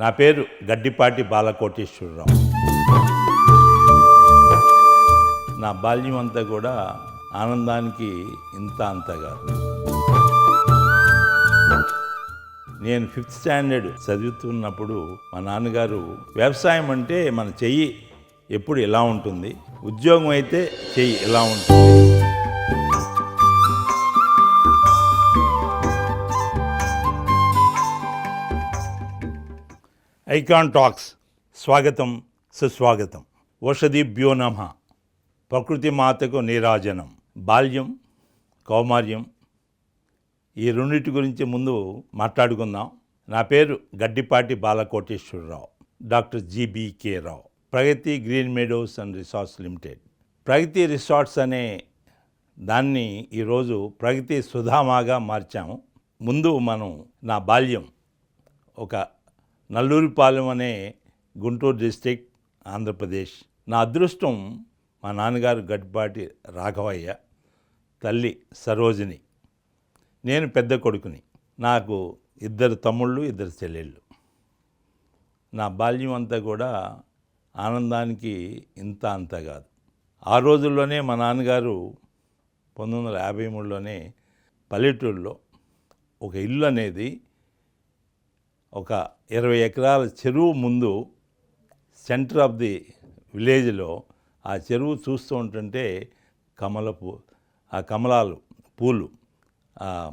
నా పేరు గడ్డిపాటి బాలకోటేశ్వరరావు. నా బాల్యం అంతా కూడా ఆనందానికి ఇంత అంతగా. నేను 5th స్టాండర్డ్ చదువుతున్నప్పుడు మా నాన్నగారు వ్యవసాయం అంటే మన చెయ్యి ఎప్పుడు ఎలా ఉంటుంది, ఉద్యోగం అయితే చెయ్యి ఎలా ఉంటుంది. ఐకాన్ టాక్స్ స్వాగతం, సుస్వాగతం. ఓషధిభ్యో నమః. ప్రకృతి మాతకు నీరాజనం. బాల్యం, కౌమార్యం ఈ రెండింటి గురించి ముందు మాట్లాడుకుందాం. నా పేరు Gaddipati Balakoteswararao, doctor GBK Rao, Pragati green Meadows and resorts limited. Pragati resorts అనే దాన్ని ఈరోజు ప్రగతి సుధామాగా మార్చాము. ముందు మనం నా బాల్యం ఒక నల్లూరిపాలెం అనే గుంటూరు డిస్టిక్, ఆంధ్రప్రదేశ్. నా అదృష్టం మా నాన్నగారు గడ్డిపాటి రాఘవయ్య, తల్లి సరోజిని. నేను పెద్ద కొడుకుని. నాకు 2 తమ్ముళ్ళు, 2 చెల్లెళ్ళు. నా బాల్యం అంతా కూడా ఆనందానికి ఇంత అంత కాదు. ఆ రోజుల్లోనే మా నాన్నగారు 1953లోనే పల్లెటూరులో ఒక ఇల్లు అనేది, ఒక 20 ఎకరాల చెరువు ముందు సెంటర్ ఆఫ్ ది విలేజ్లో ఆ చెరువు చూస్తూ ఉంటుంటే కమలాలు పూలు,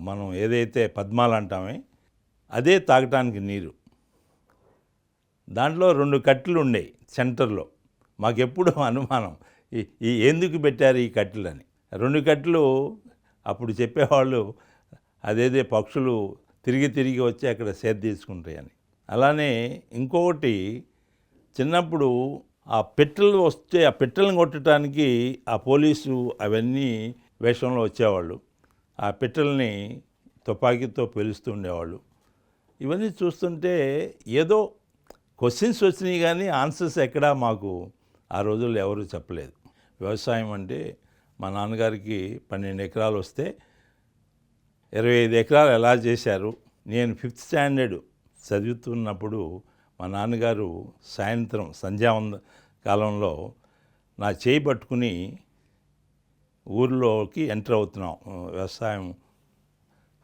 మనం ఏదైతే పద్మాలు అంటామే అదే తాగటానికి నీరు. దాంట్లో 2 కట్టెలు ఉండేవి సెంటర్లో. మాకెప్పుడు అనుమానం, ఈ ఎందుకు పెట్టారు ఈ కట్టెలని. 2 కట్టెలు అప్పుడు చెప్పేవాళ్ళు అదేదే పక్షులు తిరిగి తిరిగి వచ్చి అక్కడ సేద తీసుకుంటాయని. అలానే ఇంకొకటి, చిన్నప్పుడు ఆ పెట్టెలు వస్తే ఆ పెట్టెలను కొట్టడానికి ఆ పోలీసు అవన్నీ వేషంలో వచ్చేవాళ్ళు. ఆ పెట్టెల్ని తుపాకీతో పేలుస్తూ ఉండేవాళ్ళు. ఇవన్నీ చూస్తుంటే ఏదో క్వశ్చన్స్ వచ్చినాయి కానీ ఆన్సర్స్ ఎక్కడా మాకు ఆ రోజుల్లో ఎవరు చెప్పలేదు. వ్యవసాయం అంటే మా నాన్నగారికి 12 ఎకరాలు వస్తే 25 ఎకరాలు ఎలా చేశారు. నేను 5th స్టాండర్డ్ చదువుతున్నప్పుడు మా నాన్నగారు సాయంత్రం సంధ్యావంద కాలంలో నా చేయి పట్టుకుని ఊరిలోకి ఎంటర్ అవుతున్నాం. వ్యవసాయం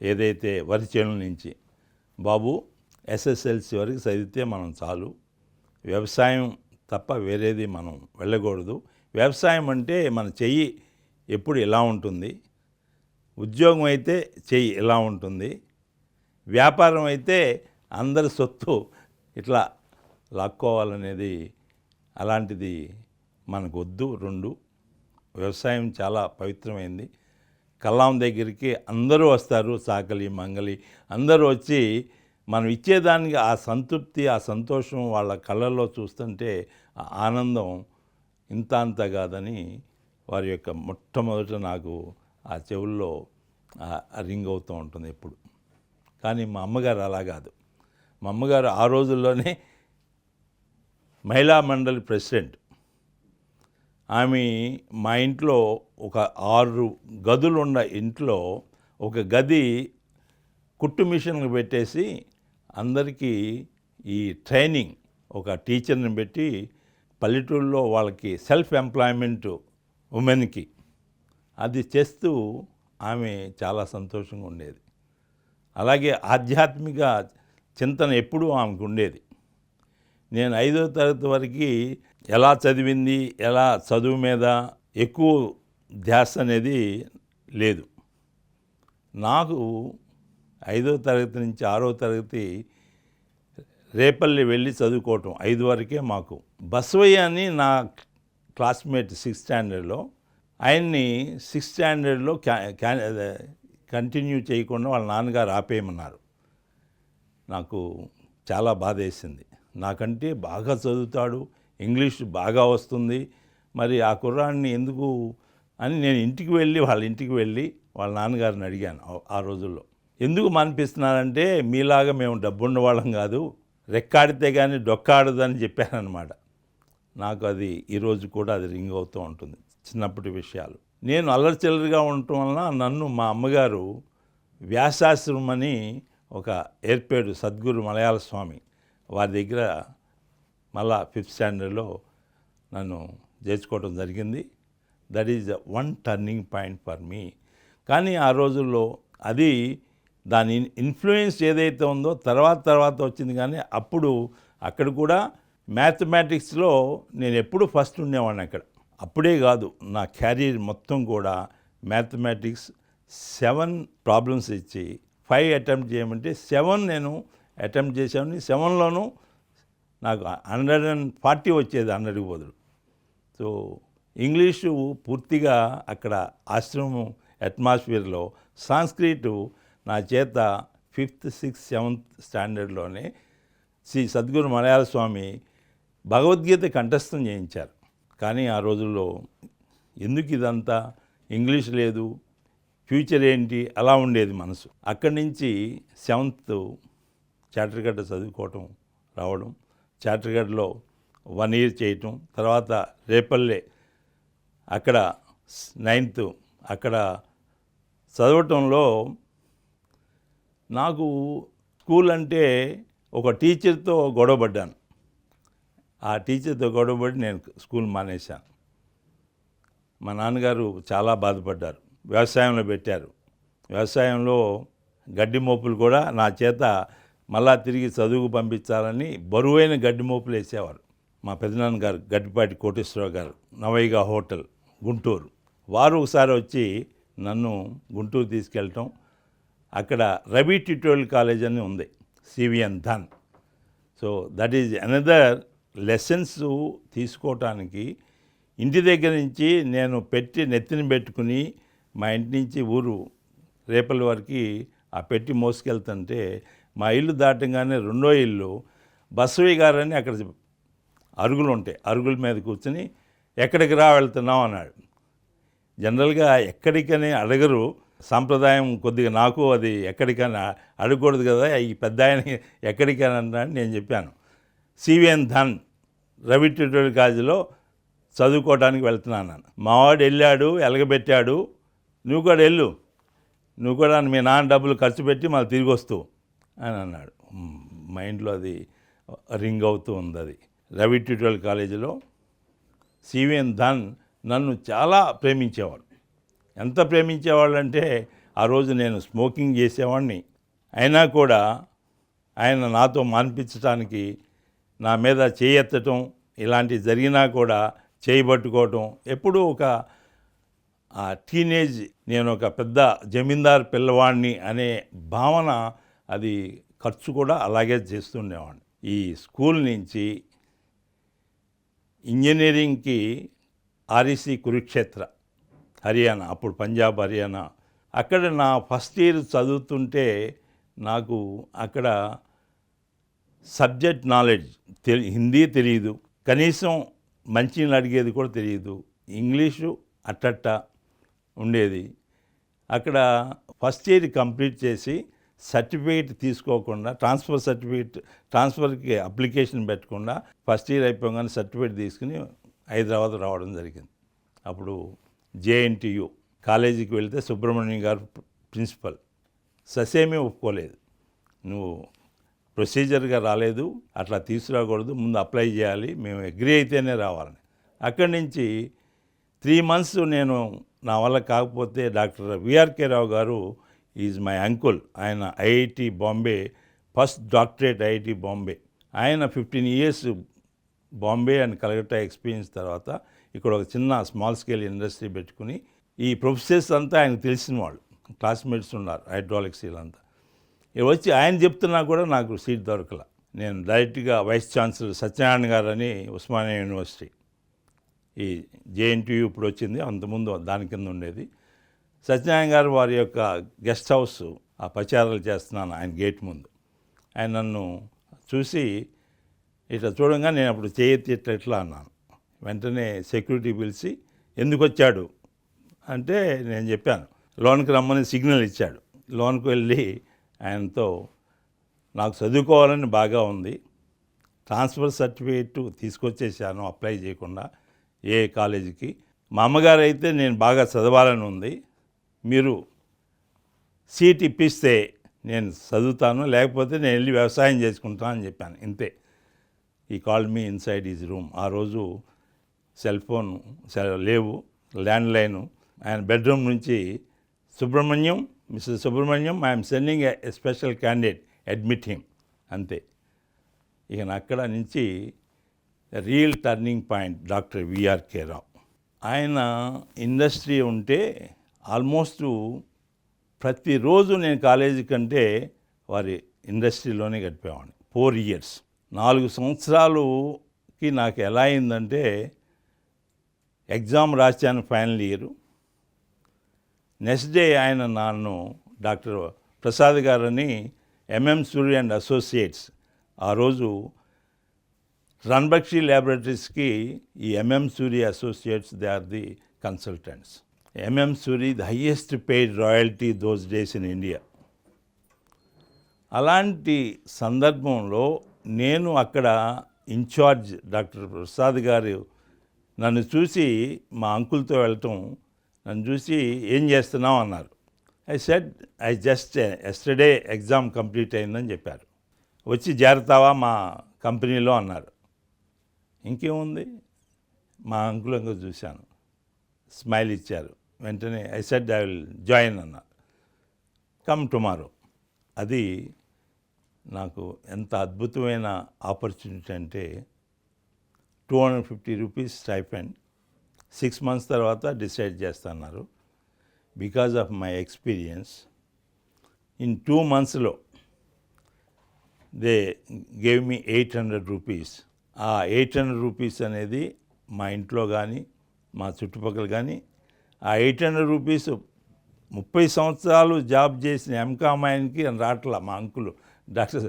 ఏదైతే వరి చేనుల నుంచి, బాబు SSLC వరకు చదివితే మనం చాలు, వ్యవసాయం తప్ప వేరేది మనం వెళ్ళకూడదు. వ్యవసాయం అంటే మన చెయ్యి ఎప్పుడు ఎలా ఉంటుంది, ఉద్యోగం అయితే చెయ్యి ఎలా ఉంటుంది, వ్యాపారం అయితే అందరి సొత్తు ఇట్లా లాక్కోవాలనేది, అలాంటిది మనకు వద్దు. 2 వ్యవసాయం చాలా పవిత్రమైంది. కల్లాం దగ్గరికి అందరూ వస్తారు, సాకలి మంగలి అందరూ వచ్చి మనం ఇచ్చేదానికి ఆ సంతృప్తి, ఆ సంతోషం వాళ్ళ కళ్ళల్లో చూస్తుంటే ఆ ఆనందం ఇంత అంత కాదని వారి యొక్క మొట్టమొదట నాకు ఆ చెవుల్లో రింగ్ అవుతూ ఉంటుంది ఎప్పుడు. కానీ మా అమ్మగారు అలా కాదు. మా అమ్మగారు ఆ రోజుల్లోనే మహిళా మండలి ప్రెసిడెంట్. ఆమె మా ఇంట్లో ఒక 6 గదులున్న ఇంట్లో ఒక గది కుట్టు మిషన్లు పెట్టేసి అందరికీ ఈ ట్రైనింగ్, ఒక టీచర్ని పెట్టి పల్లెటూరులో వాళ్ళకి సెల్ఫ్ ఎంప్లాయ్మెంట్ ఉమెన్కి అది చేస్తూ ఆమె చాలా సంతోషంగా ఉండేది. అలాగే ఆధ్యాత్మిక చింతన ఎప్పుడూ ఆమెకు ఉండేది. నేను 5వ తరగతి వరకు ఎలా చదివింది, ఎలా చదువు మీద ఎక్కువ ధ్యాస అనేది లేదు. నాకు 5వ తరగతి నుంచి 6వ తరగతి రేపల్లి వెళ్ళి చదువుకోవటం, 5 వరకే మాకు. బసవయ్య అని నా క్లాస్మేట్ 6th స్టాండర్డ్లో, ఆయన్ని 6th స్టాండర్డ్లో కంటిన్యూ చేయకుండా వాళ్ళ నాన్నగారు ఆపేయమన్నారు. నాకు చాలా బాధ వేసింది. నాకంటే బాగా చదువుతాడు, ఇంగ్లీష్ బాగా వస్తుంది, మరి ఆ కుర్రాడిని ఎందుకు అని నేను వాళ్ళ ఇంటికి వెళ్ళి వాళ్ళ నాన్నగారిని అడిగాను. ఆ రోజుల్లో ఎందుకు మానిపిస్తున్నారంటే, మీలాగా మేము డబ్బున్న వాళ్ళం కాదు, రెక్కాడితే కానీ డొక్కాడదని చెప్పారనమాట. నాకు అది ఈరోజు కూడా అది రింగ్ అవుతూ ఉంటుంది, చిన్నప్పటి విషయాలు. నేను అల్లరిచిల్లరిగా ఉండటం వలన నన్ను మా అమ్మగారు వ్యాసాశ్రమం అని ఒక ఏర్పేడు సద్గురు మలయాళ స్వామి వారి దగ్గర మళ్ళా 5th స్టాండర్డ్లో నన్ను చేర్చుకోవడం జరిగింది. That is one turning point for me. కానీ ఆ రోజుల్లో అది దాని ఇన్ఫ్లుయెన్స్ ఏదైతే ఉందో తర్వాత వచ్చింది. కానీ అప్పుడు అక్కడ కూడా మ్యాథమెటిక్స్లో నేను ఎప్పుడు ఫస్ట్ ఉండేవాడిని అక్కడ. అప్పుడే కాదు, నా క్యారియర్ మొత్తం కూడా మ్యాథమెటిక్స్ 7 ప్రాబ్లమ్స్ ఇచ్చి 5 అటెంప్ట్ చేయమంటే 7 నేను అటెంప్ట్ చేశాను. 7లోనూ నాకు 140 వచ్చేది 100కి బదులు. సో ఇంగ్లీషు పూర్తిగా అక్కడ ఆశ్రమం అట్మాస్ఫియర్లో, సాంస్క్రిట్ నా చేత 5th, 6th, 7th స్టాండర్డ్లోనే Shri Sadhguru మలయాళ స్వామి భగవద్గీత కంఠస్థం చేయించారు. కానీ ఆ రోజుల్లో ఎందుకు ఇదంతా, ఇంగ్లీష్ లేదు, ఫ్యూచర్ ఏంటి, అలా ఉండేది మనసు. అక్కడి నుంచి 7th చాటర్గడ్డ చదువుకోవటం రావడం, చాటర్గడ్డలో 1 year చేయటం, తర్వాత రేపల్లె అక్కడ 9th అక్కడ చదవటంలో నాకు స్కూల్ అంటే ఒక టీచర్తో గొడవపడ్డాను. ఆ టీచర్తో గొడవపడి నేను స్కూల్ మానేశాను. మా నాన్నగారు చాలా బాధపడ్డారు. వ్యవసాయంలో పెట్టారు. వ్యవసాయంలో గడ్డి మోపులు కూడా నా చేత మళ్ళా తిరిగి చదువుకు పంపించాలని బరువైన గడ్డి మోపులు వేసేవారు. మా పెదనాన్నగారు గడ్డిపాటి కోటేశ్వరరావు గారు, నవైగా హోటల్, గుంటూరు. వారు ఒకసారి వచ్చి నన్ను గుంటూరు తీసుకెళ్ళటం. అక్కడ రవి ట్యూటోరియల్ కాలేజ్ అని ఉంది, CVN Dhan. So that is another lessons తీసుకోవటానికి ఇంటి దగ్గర నుంచి నేను నెత్తిన పెట్టుకుని మా ఇంటి నుంచి ఊరు రేపల్లి వరకు ఆ పెట్టి మోసుకెళ్తుంటే మా ఇల్లు దాటంగానే రెండో ఇల్లు బసవయ్య గారని అక్కడ అరుగులు ఉంటాయి. అరుగుల మీద కూర్చొని ఎక్కడికి వెళ్తున్నావు అన్నాడు. జనరల్గా ఎక్కడికని అడగరు, సాంప్రదాయం కొద్దిగా నాకు అది ఎక్కడికైనా అడగకూడదు కదా, ఈ పెద్ద ఆయన ఎక్కడికైనా అన్నాడు. నేను చెప్పాను సివిఎన్ ధన్ రవి ట్యూటోరియల్ కాలేజీలో చదువుకోవడానికి వెళ్తున్నాను. మావాడు వెళ్ళాడు, ఎలగబెట్టాడు, నువ్వు కూడా వెళ్ళు, నువ్వు కూడా మీ నాన్న డబ్బులు ఖర్చు పెట్టి మళ్ళీ తిరిగి వస్తావు అని అన్నాడు. మైండ్లో అది రింగ్ అవుతూ ఉంది. అది రవి ట్యూటోరియల్ కాలేజీలో సివిఎన్ ధన్ నన్ను చాలా ప్రేమించేవాడు. ఎంత ప్రేమించేవాళ్ళు అంటే ఆ రోజు నేను స్మోకింగ్ చేసేవాడిని. అయినా కూడా ఆయన నాతో మాన్పించడానికి నా మీద చేయెత్తటం, ఇలాంటివి జరిగినా కూడా చేయబట్టుకోవటం, ఎప్పుడూ ఒక టీనేజ్, నేను ఒక పెద్ద జమీందారు పిల్లవాడిని అనే భావన, అది ఖర్చు కూడా అలాగే చేస్తుండేవాడిని. ఈ స్కూల్ నుంచి ఇంజనీరింగ్కి ఆర్ఈసి కురుక్షేత్ర, హర్యానా, అప్పుడు పంజాబ్ హర్యానా, అక్కడ నా ఫస్ట్ ఇయర్ చదువుతుంటే నాకు అక్కడ సబ్జెక్ట్ నాలెడ్జ్ హిందీ తెలియదు, కనీసం మంచిని అడిగేది కూడా తెలియదు, ఇంగ్లీషు అట్టట్ట ఉండేది. అక్కడ ఫస్ట్ ఇయర్ కంప్లీట్ చేసి సర్టిఫికేట్ తీసుకోకుండా, ట్రాన్స్ఫర్కి అప్లికేషన్ పెట్టకుండా ఫస్ట్ ఇయర్ అయిపోగానే సర్టిఫికేట్ తీసుకుని హైదరాబాద్ రావడం జరిగింది. అప్పుడు జేఎన్టీయు కాలేజీకి వెళ్తే సుబ్రహ్మణ్యం గారు ప్రిన్సిపల్ ససేమీ ఒప్పుకోలేదు. నువ్వు ప్రొసీజర్గా రాలేదు, అట్లా తీసుకురాకూడదు, ముందు అప్లై చేయాలి, మేము అగ్రీ అయితేనే రావాలని. అక్కడి నుంచి 3 months నేను నా వల్ల కాకపోతే డాక్టర్ విఆర్కే రావు గారు ఈజ్ మై అంకుల్. ఆయన IIT Bombay first doctorate, IIT Bombay. ఆయన 15 years Bombay and Calcutta experience తర్వాత ఇక్కడ ఒక చిన్న స్మాల్ స్కేల్ ఇండస్ట్రీ పెట్టుకుని, ఈ ప్రొఫెసర్స్ అంతా ఆయనకు తెలిసిన వాళ్ళు, క్లాస్మేట్స్ ఉన్నారు, హైడ్రాలిక్స్ వీళ్ళంతా. వచ్చి ఆయన చెప్తున్నా కూడా నాకు సీట్ దొరకల. నేను డైరెక్ట్గా వైస్ ఛాన్సలర్ సత్యనారాయణ గారు అని ఉస్మానియా యూనివర్సిటీ, ఈ జేఎన్టీయూ ఇప్పుడు వచ్చింది, అంతకుముందు దాని కింద ఉండేది, సత్యనారాయణ గారు వారి యొక్క గెస్ట్ హౌస్ ఆ ప్రచారాలు చేస్తున్నాను ఆయన గేట్ ముందు. ఆయన నన్ను చూసి ఇట్లా చూడంగా నేను అప్పుడు చేయెత్తి ఇట్లా అన్నాను. వెంటనే సెక్యూరిటీ పిలిచి ఎందుకు వచ్చాడు అంటే నేను చెప్పాను, లోన్కి రమ్మని సిగ్నల్ ఇచ్చాడు. లోన్కి వెళ్ళి ఆయనతో నాకు చదువుకోవాలని బాగా ఉంది, ట్రాన్స్ఫర్ సర్టిఫికేట్ తీసుకొచ్చేసాను అప్లై చేయకుండా ఏ కాలేజీకి, మా అమ్మగారు అయితే నేను బాగా చదవాలని ఉంది, మీరు సీట్ ఇప్పిస్తే నేను చదువుతాను, లేకపోతే నేను వెళ్ళి వ్యవసాయం చేసుకుంటాను అని చెప్పాను. ఇంతే. ఈ called me inside is room. ఆ రోజు సెల్ ఫోన్ లేవు, ల్యాండ్లైను. ఆయన బెడ్రూమ్ నుంచి Subrahmanyam, mister Subrahmanyam, I'm sending a special candidate, admit him, అంతే. ఇక అక్కడ నుంచి real turning point doctor VRK Rao. ఆయన ఇండస్ట్రీ ఉంటే ఆల్మోస్ట్ ప్రతిరోజు నేను కాలేజీ కంటే వారి ఇండస్ట్రీలోనే గడిపేవాడిని. 4 years, 4 సంవత్సరాలుకి నాకు ఎలా అయిందంటే, ఎగ్జామ్ రాశాను ఫైనల్ ఇయర్. నెక్స్ట్ డే ఆయన నన్ను డాక్టర్ ప్రసాద్ గారని ఎంఎం సూరి అండ్ అసోసియేట్స్, ఆ రోజు రణబక్షి ల్యాబొరేటరీస్కి ఈ MM Suri associates, they are the consultants. MM Suri the highest paid royalty those days in India. అలాంటి సందర్భంలో నేను అక్కడ ఇన్ఛార్జ్ డాక్టర్ ప్రసాద్ గారు నన్ను చూసి, మా అంకుల్తో వెళ్ళటం, నన్ను చూసి ఏం చేస్తున్నావు అన్నారు. I said I just yesterday exam complete అయిందని చెప్పారు. వచ్చి చేరతావా మా కంపెనీలో అన్నారు. ఇంకేముంది, మా అంకుల్ ఇంకా చూశాను, స్మైల్ ఇచ్చారు. వెంటనే I said I will join అన్నారు. Come tomorrow. అది నాకు ఎంత అద్భుతమైన ఆపర్చునిటీ అంటే, 250 రూపీస్ స్టైఫండ్, 6 months తర్వాత డిసైడ్ చేస్తున్నారు. Because of my experience in 2 monthsలో దే గేవ్ మీ 800 రూపీస్. ఆ 800 రూపీస్ అనేది మా ఇంట్లో కానీ మా చుట్టుపక్కల కానీ, ఆ 800 రూపీస్ 30 సంవత్సరాలు జాబ్ చేసిన ఎంకామ్ ఆయనకి రావట్లా, మా అంకులు డాక్టర్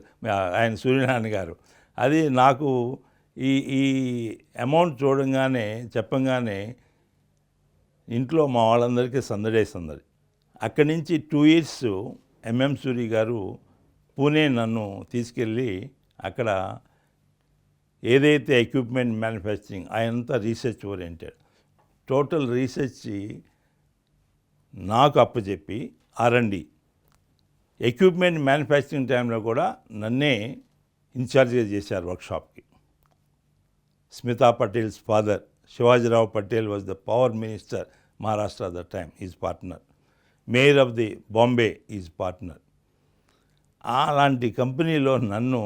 ఆయన సూర్యనారాయణ గారు. అది నాకు ఈ అమౌంట్ చూడంగానే, చెప్పంగానే ఇంట్లో మా వాళ్ళందరికీ సందడే సందడి. అక్కడి నుంచి 2 years ఎంఎం సూరి గారు పూణే నన్ను తీసుకెళ్ళి, అక్కడ ఏదైతే ఎక్విప్మెంట్ మ్యానుఫ్యాక్చరింగ్, ఆయనంతా రీసెర్చ్ ఓరియంటెడ్, టోటల్ రీసెర్చ్ నాకు అప్పచెప్పి R&D ఎక్విప్మెంట్ మ్యానుఫ్యాక్చరింగ్ టైంలో కూడా నన్నే ఇన్ఛార్జ్గా చేశారు వర్క్షాప్కి. Smita Patel's father Shivajirao Patel was the power minister Maharashtra at the time, is partner. Mayor of the Bombay is partner. అలాంటి కంపెనీలో నన్ను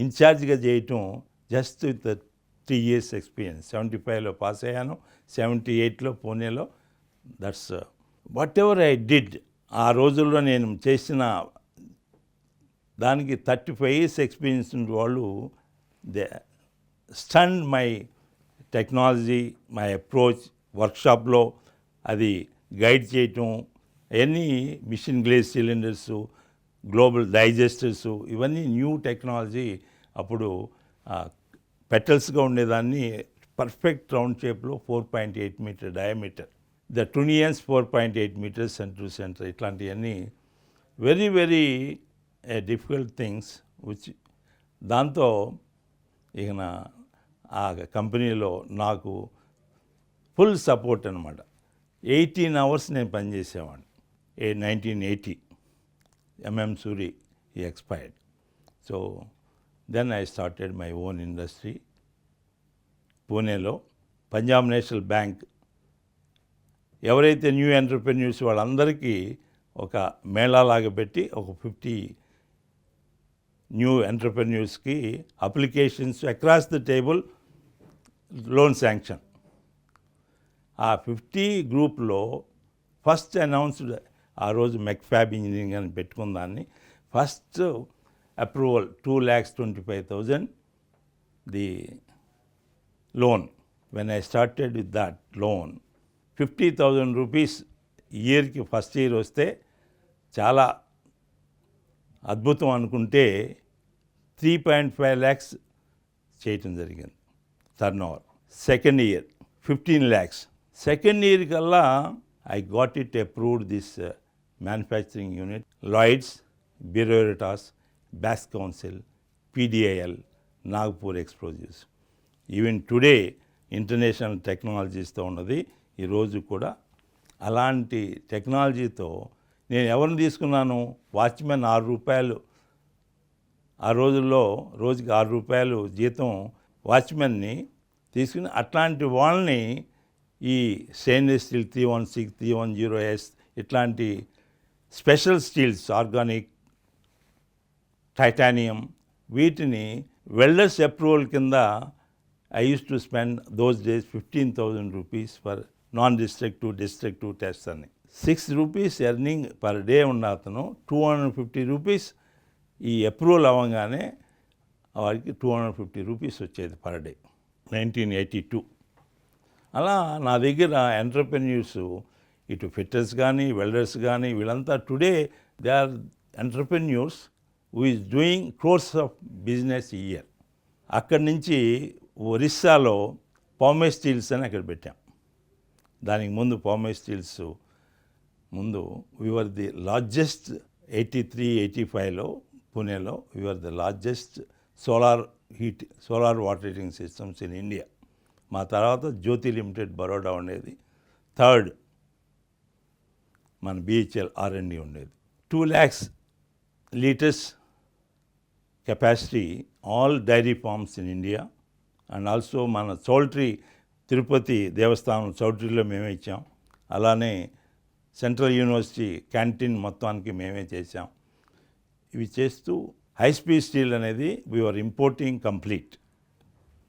ఇన్ఛార్జ్గా చేయటం జస్ట్ విత్ 3 years ఎక్స్పీరియన్స్. 75లో పాస్ అయ్యాను, 78లో పూణేలో. That's what ever I. Did రోజుల్లో నేను చేసిన దానికి 35 years ఎక్స్పీరియన్స్ ఉన్న వాళ్ళు they stand my technology, my approach. వర్క్షాప్లో అది గైడ్ చేయటం, any machine glaze cylinders, global digesters, ఇవన్నీ న్యూ టెక్నాలజీ. అప్పుడు పెటల్స్గా ఉండేదాన్ని పర్ఫెక్ట్ రౌండ్ షేప్లో 4.8 meter diameter, the trunnions 4.8 meters centre to centre. ఇట్లాంటివన్నీ very very difficult things which. దాంతో ఇక ఆ కంపెనీలో నాకు ఫుల్ సపోర్ట్ అనమాట. 18 hours నేను పనిచేసేవాడిని. 1980 ఎంఎం సూరి ఈ expired. So then I started my own industry పూణేలో. పంజాబ్ నేషనల్ బ్యాంక్ ఎవరైతే న్యూ ఎంటర్ప్రెన్యూర్స్ వాళ్ళందరికీ ఒక మేళాలాగా పెట్టి, ఒక 50 న్యూ ఎంటర్ప్రెన్యూర్స్కి applications across the table loan sanction. ఆ 50 గ్రూప్లో ఫస్ట్ అనౌన్స్డ్ ఆ రోజు మెక్ఫాబ్ ఇంజనీరింగ్ అని పెట్టుకున్న దాన్ని. First approval 2,25,000 the loan. When I started with that loan, 50,000 rupees ఇయర్కి ఫస్ట్ ఇయర్ వస్తే చాలా అద్భుతం అనుకుంటే 3.5 lakhs చేయటం జరిగింది turnover. Second year 15 lakhs. Second year కల్లా I got it approved this manufacturing unit, Lloyd's, Bureau Veritas, బ్యాస్ council, PDIL, Nagpur explosives. Even today international టెక్నాలజీస్తో ఉన్నది ఈరోజు కూడా. అలాంటి టెక్నాలజీతో నేను ఎవరిని తీసుకున్నాను? వాచ్మెన్ 6 రూపాయలు, ఆ రోజుల్లో రోజుకి 6 రూపాయలు జీతం వాచ్మెన్ని తీసుకుని అట్లాంటి వాళ్ళని ఈ స్టెయిన్లెస్ స్టీల్ 316, 310S ఇట్లాంటి స్పెషల్ స్టీల్స్, ఆర్గానిక్, టైటానియం, వీటిని వెల్డర్స్ అప్రూవల్ కింద I used to spend those days 15,000 rupees for non-destructive, destructive tests అని. 6 rupees ఎర్నింగ్ పర్ డే ఉన్న అతను 250 రూపీస్ ఈ అప్రూవల్ అవ్వగానే వాడికి 250 రూపీస్ వచ్చేది పర్ డే 1982. అలా నా దగ్గర ఎంటర్ప్రెన్యూర్స్ ఇటు ఫిట్టర్స్ కానీ వెల్డర్స్ కానీ వీళ్ళంతా today they are entrepreneurs who is doing crores of business year. అక్కడి నుంచి ఒరిస్సాలో పౌమే స్టీల్స్ అని అక్కడ పెట్టాం. దానికి ముందు పౌమే స్టీల్స్ ముందు వీఆర్ ది లార్జెస్ట్ 83-85లో పూణేలో we are the largest solar water heating systems in India. మా తర్వాత జ్యోతి లిమిటెడ్ బరోడా ఉండేది, థర్డ్ మన BHEL R&D ఉండేది. 2 lakhs liters capacity, all dairy farms in India. And also మన చౌల్ట్రీ తిరుపతి దేవస్థానం చౌల్ట్రీలో మేమే ఇచ్చాం. అలానే సెంట్రల్ యూనివర్సిటీ క్యాంటీన్ మొత్తానికి మేమే చేసాం. ఇవి చేస్తూ హై స్పీడ్ స్టీల్ అనేది we are importing complete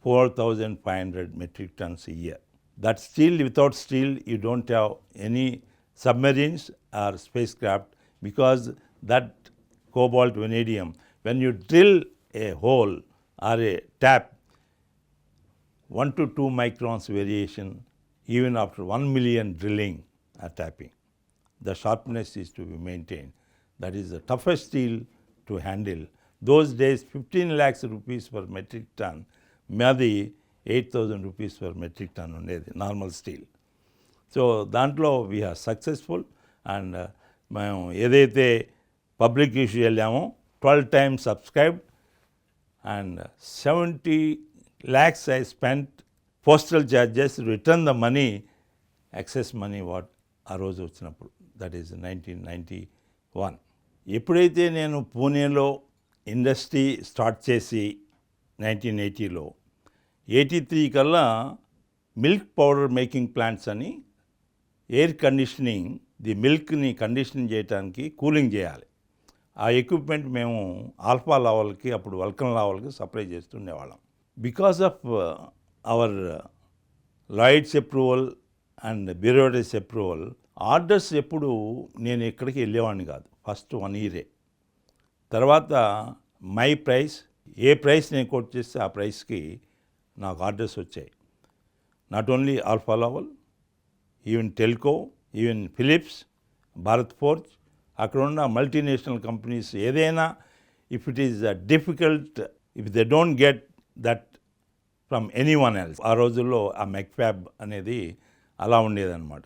4,500 metric tons a year. That steel, without steel you don't have any submarines or spacecraft, because that cobalt vanadium, when you drill a hole or a tap, 1 to 2 microns variation even after 1 million drilling or tapping. The sharpness is to be maintained. That is the toughest steel to handle. Those days 15 lakhs rupees per metric ton, మాది 8,000 rupees per metric ton ఉండేది normal steel. So దాంట్లో we are successful. And మేము ఏదైతే public issue వెళ్ళామో 12 times subscribed and 70 lakhs I spent postal charges to return the money, excess money what ఆ రోజు వచ్చినప్పుడు, that is 1991. ఎప్పుడైతే నేను పూణేలో ఇండస్ట్రీ స్టార్ట్ చేసి 1980లో 83 కల్లా మిల్క్ పౌడర్ మేకింగ్ ప్లాంట్స్ అని ఎయిర్ కండిషనింగ్, ది మిల్క్ని కండిషనింగ్ చేయడానికి కూలింగ్ చేయాలి. ఆ ఎక్విప్మెంట్ మేము ఆల్ఫా లావల్కి, అప్పుడు వల్కన్ లావల్కి సప్లై చేస్తుండేవాళ్ళం. Because of our Lloyds approval and bureaucracy approval, orders ఎప్పుడు నేను ఎక్కడికి వెళ్ళేవాడిని కాదు. First 1 year. తర్వాత మై ప్రైస్, ఏ ప్రైస్ నేను కోట్ చేస్తే ఆ ప్రైస్కి నాకు ఆర్డర్స్ వచ్చాయి. Not only Alfa Laval, even Telco, even Philips, Bharat Forge, అక్కడ ఉన్న మల్టీనేషనల్ కంపెనీస్ ఏదైనా if it is difficult, if they don't get that from any one else. ఆ రోజుల్లో ఆ మెక్ఫ్యాబ్ అనేది అలా ఉండేదన్నమాట.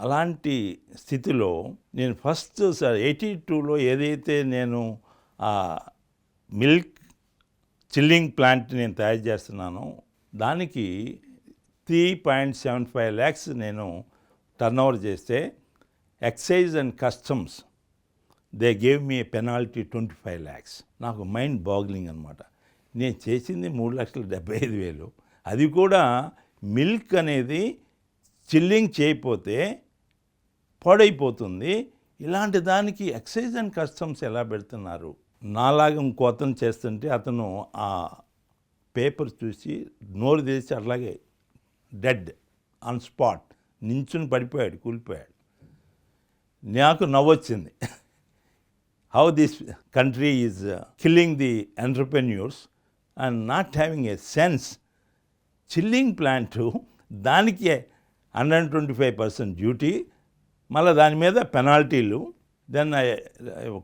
అలాంటి స్థితిలో నేను ఫస్ట్ 82లో ఏదైతే నేను ఆ మిల్క్ చిల్లింగ్ ప్లాంట్ నేను తయారు చేస్తున్నానో దానికి 3.75 lakhs నేను టర్న్ ఓవర్ చేస్తే excise and customs they gave me penalty 25 lakhs. నాకు మైండ్ బాగ్లింగ్ అనమాట. నేను చేసింది 3,75,000, అది కూడా మిల్క్ అనేది చిల్లింగ్ చేయకపోతే పాడైపోతుంది. ఇలాంటి దానికి ఎక్సైజ్ అండ్ కస్టమ్స్ ఎలా పెడుతున్నారు? నాలాగా ఇంకో అతను చేస్తుంటే అతను ఆ పేపర్ చూసి నోరు తెరిచి అట్లాగే డెడ్ ఆన్ స్పాట్ నించుని పడిపోయాడు, కూలిపోయాడు. నాకు నవ్వొచ్చింది. How this country is killing the entrepreneurs and not having a sense. Chilling plant దానికి 125% డ్యూటీ, మళ్ళీ దాని మీద పెనాల్టీలు. Then I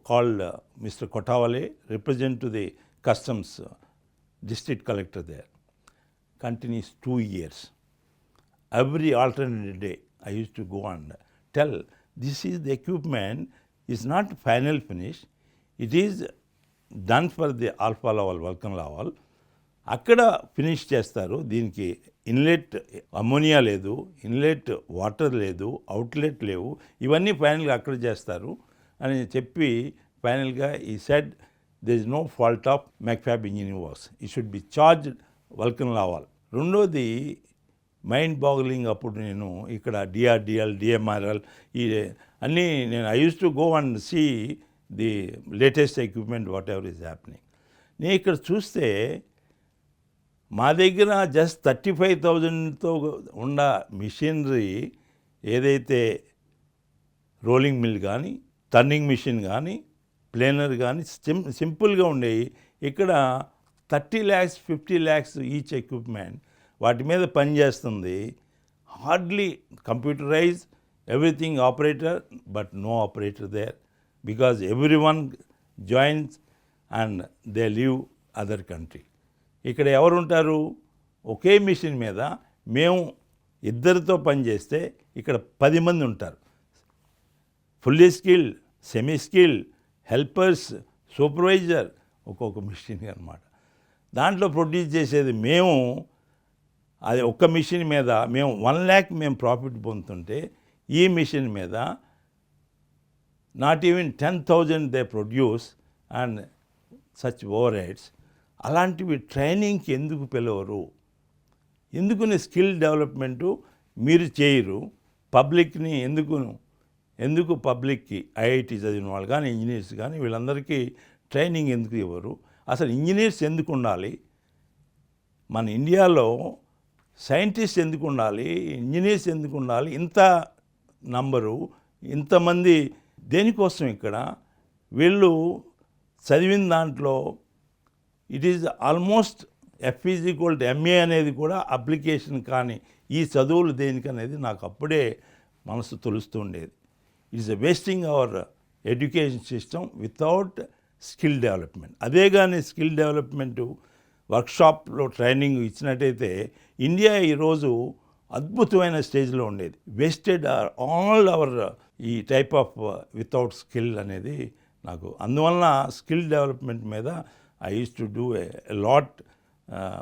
called mister Kotawale, represent to the customs district collector there. Continues 2 years. Every alternate day I used to go and tell, this is the equipment, is not final finish, it is done for the alpha level, vulcan level. అక్కడ finish చేస్తారు. దీనికి inlet ammonia లేదు, inlet water లేదు, outlet లేవు, ఇవన్నీ ఫైనల్గా అక్కడ చేస్తారు అని చెప్పి ఫైనల్గా ఈ said there is no fault of McFab engineering works. It should be charged Vulcan Laval. రెండోది మైండ్ బాగ్లింగ్. అప్పుడు నేను ఇక్కడ డిఆర్డిఎల్, డిఎంఆర్ఎల్ ఈ అన్నీ నేను I use to go and see the latest equipment whatever is happening. నేను ఇక్కడ చూస్తే మా దగ్గర జస్ట్ 35,000తో ఉన్న మిషనరీ ఏదైతే రోలింగ్ మిల్ కానీ, టర్నింగ్ మిషన్ కానీ, ప్లేనర్ కానీ సింపుల్గా ఉండేవి. ఇక్కడ 30 lakhs 50 lakhs ఈచ్ ఎక్విప్మెంట్ వాటి మీద పనిచేస్తుంది. Hardly computerise everything operator, but no operator there because everyone joins and they leave other country. ఇక్కడ ఎవరు ఉంటారు? ఒకే మిషన్ మీద మేము ఇద్దరితో పనిచేస్తే ఇక్కడ 10 మంది ఉంటారు. Fully skill, semi skill, helpers, supervisor, ఒక్కొక్క మిషన్ అనమాట. దాంట్లో ప్రొడ్యూస్ చేసేది మేము. అది ఒక్క మిషన్ మీద మేము 1 lakh మేము ప్రాఫిట్ పొందుతుంటే ఈ మిషన్ మీద not even 10,000 they produce and such over heads. అలాంటివి ట్రైనింగ్కి ఎందుకు పిలవరు? ఎందుకు స్కిల్ డెవలప్మెంటు మీరు చేయరు? పబ్లిక్ని ఎందుకు పబ్లిక్కి ఐఐటి చదివిన వాళ్ళు కానీ, ఇంజనీర్స్ కానీ వీళ్ళందరికీ ట్రైనింగ్ ఎందుకు ఇవ్వరు? అసలు ఇంజనీర్స్ ఎందుకు ఉండాలి? మన ఇండియాలో సైంటిస్ట్ ఎందుకు ఉండాలి? ఇంజనీర్స్ ఎందుకు ఉండాలి? ఇంత నంబరు, ఇంతమంది దేనికోసం? ఇక్కడ వీళ్ళు చదివిన దాంట్లో ఇట్ ఈజ్ ఆల్మోస్ట్ FE=MA అనేది కూడా అప్లికేషన్ కానీ ఈ చదువులు దేనికనేది నాకు అప్పుడే మనసు తెలుస్తూ ఉండేది. It's a wasting our education system without skill development. అదే కానీ స్కిల్ డెవలప్మెంటు వర్క్షాప్లో ట్రైనింగ్ ఇచ్చినట్టయితే ఇండియా ఈరోజు అద్భుతమైన స్టేజ్లో ఉండేది. వేస్టెడ్ ఆల్ అవర్ ఈ టైప్ ఆఫ్ వితౌట్ స్కిల్ అనేది నాకు. అందువలన స్కిల్ డెవలప్మెంట్ మీద I use to do a lot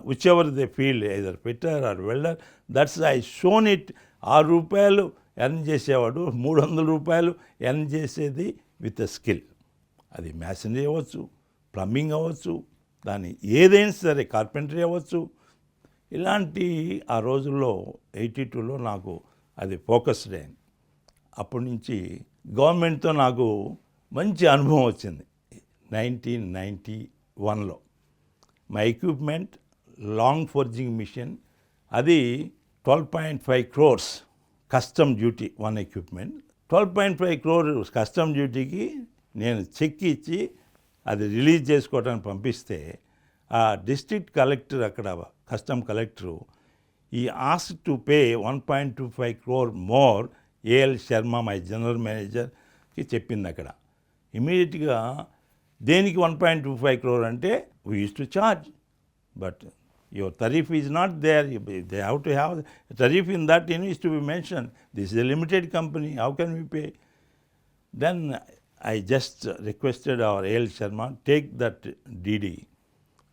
whichever they field, either fitter or welder. That's I shown it. ₹6 earn చేసేవాడు 300 రూపాయలు ఎర్న్ చేసేది విత్ స్కిల్. అది masonry అవ్వచ్చు, ప్లంబింగ్ అవ్వచ్చు, దాని ఏదైనా సరే, కార్పెంటరీ అవ్వచ్చు. ఇలాంటి ఆ రోజుల్లో 82లో నాకు అది ఫోకస్డ్ అయింది. అప్పటి నుంచి గవర్నమెంట్తో నాకు మంచి అనుభవం వచ్చింది. 1991లో my equipment long forging machine, అది 12.5 crores custom duty. 1 equipment 12.5 crores custom డ్యూటీకి నేను చెక్ ఇచ్చి అది రిలీజ్ చేసుకోవడానికి పంపిస్తే ఆ డిస్ట్రిక్ట్ కలెక్టర్, అక్కడ custom collector, he ask to pay 1.25 crore more. A L Sharma my general మేనేజర్కి చెప్పింది అక్కడ. ఇమీడియట్గా దేనికి 1.25 crore అంటే we use to charge, but your tariff is not there. They have to have a tariff in that is to be mentioned. This is a limited company. How can we pay? Then I just requested our A.L. Sharma, take that DD.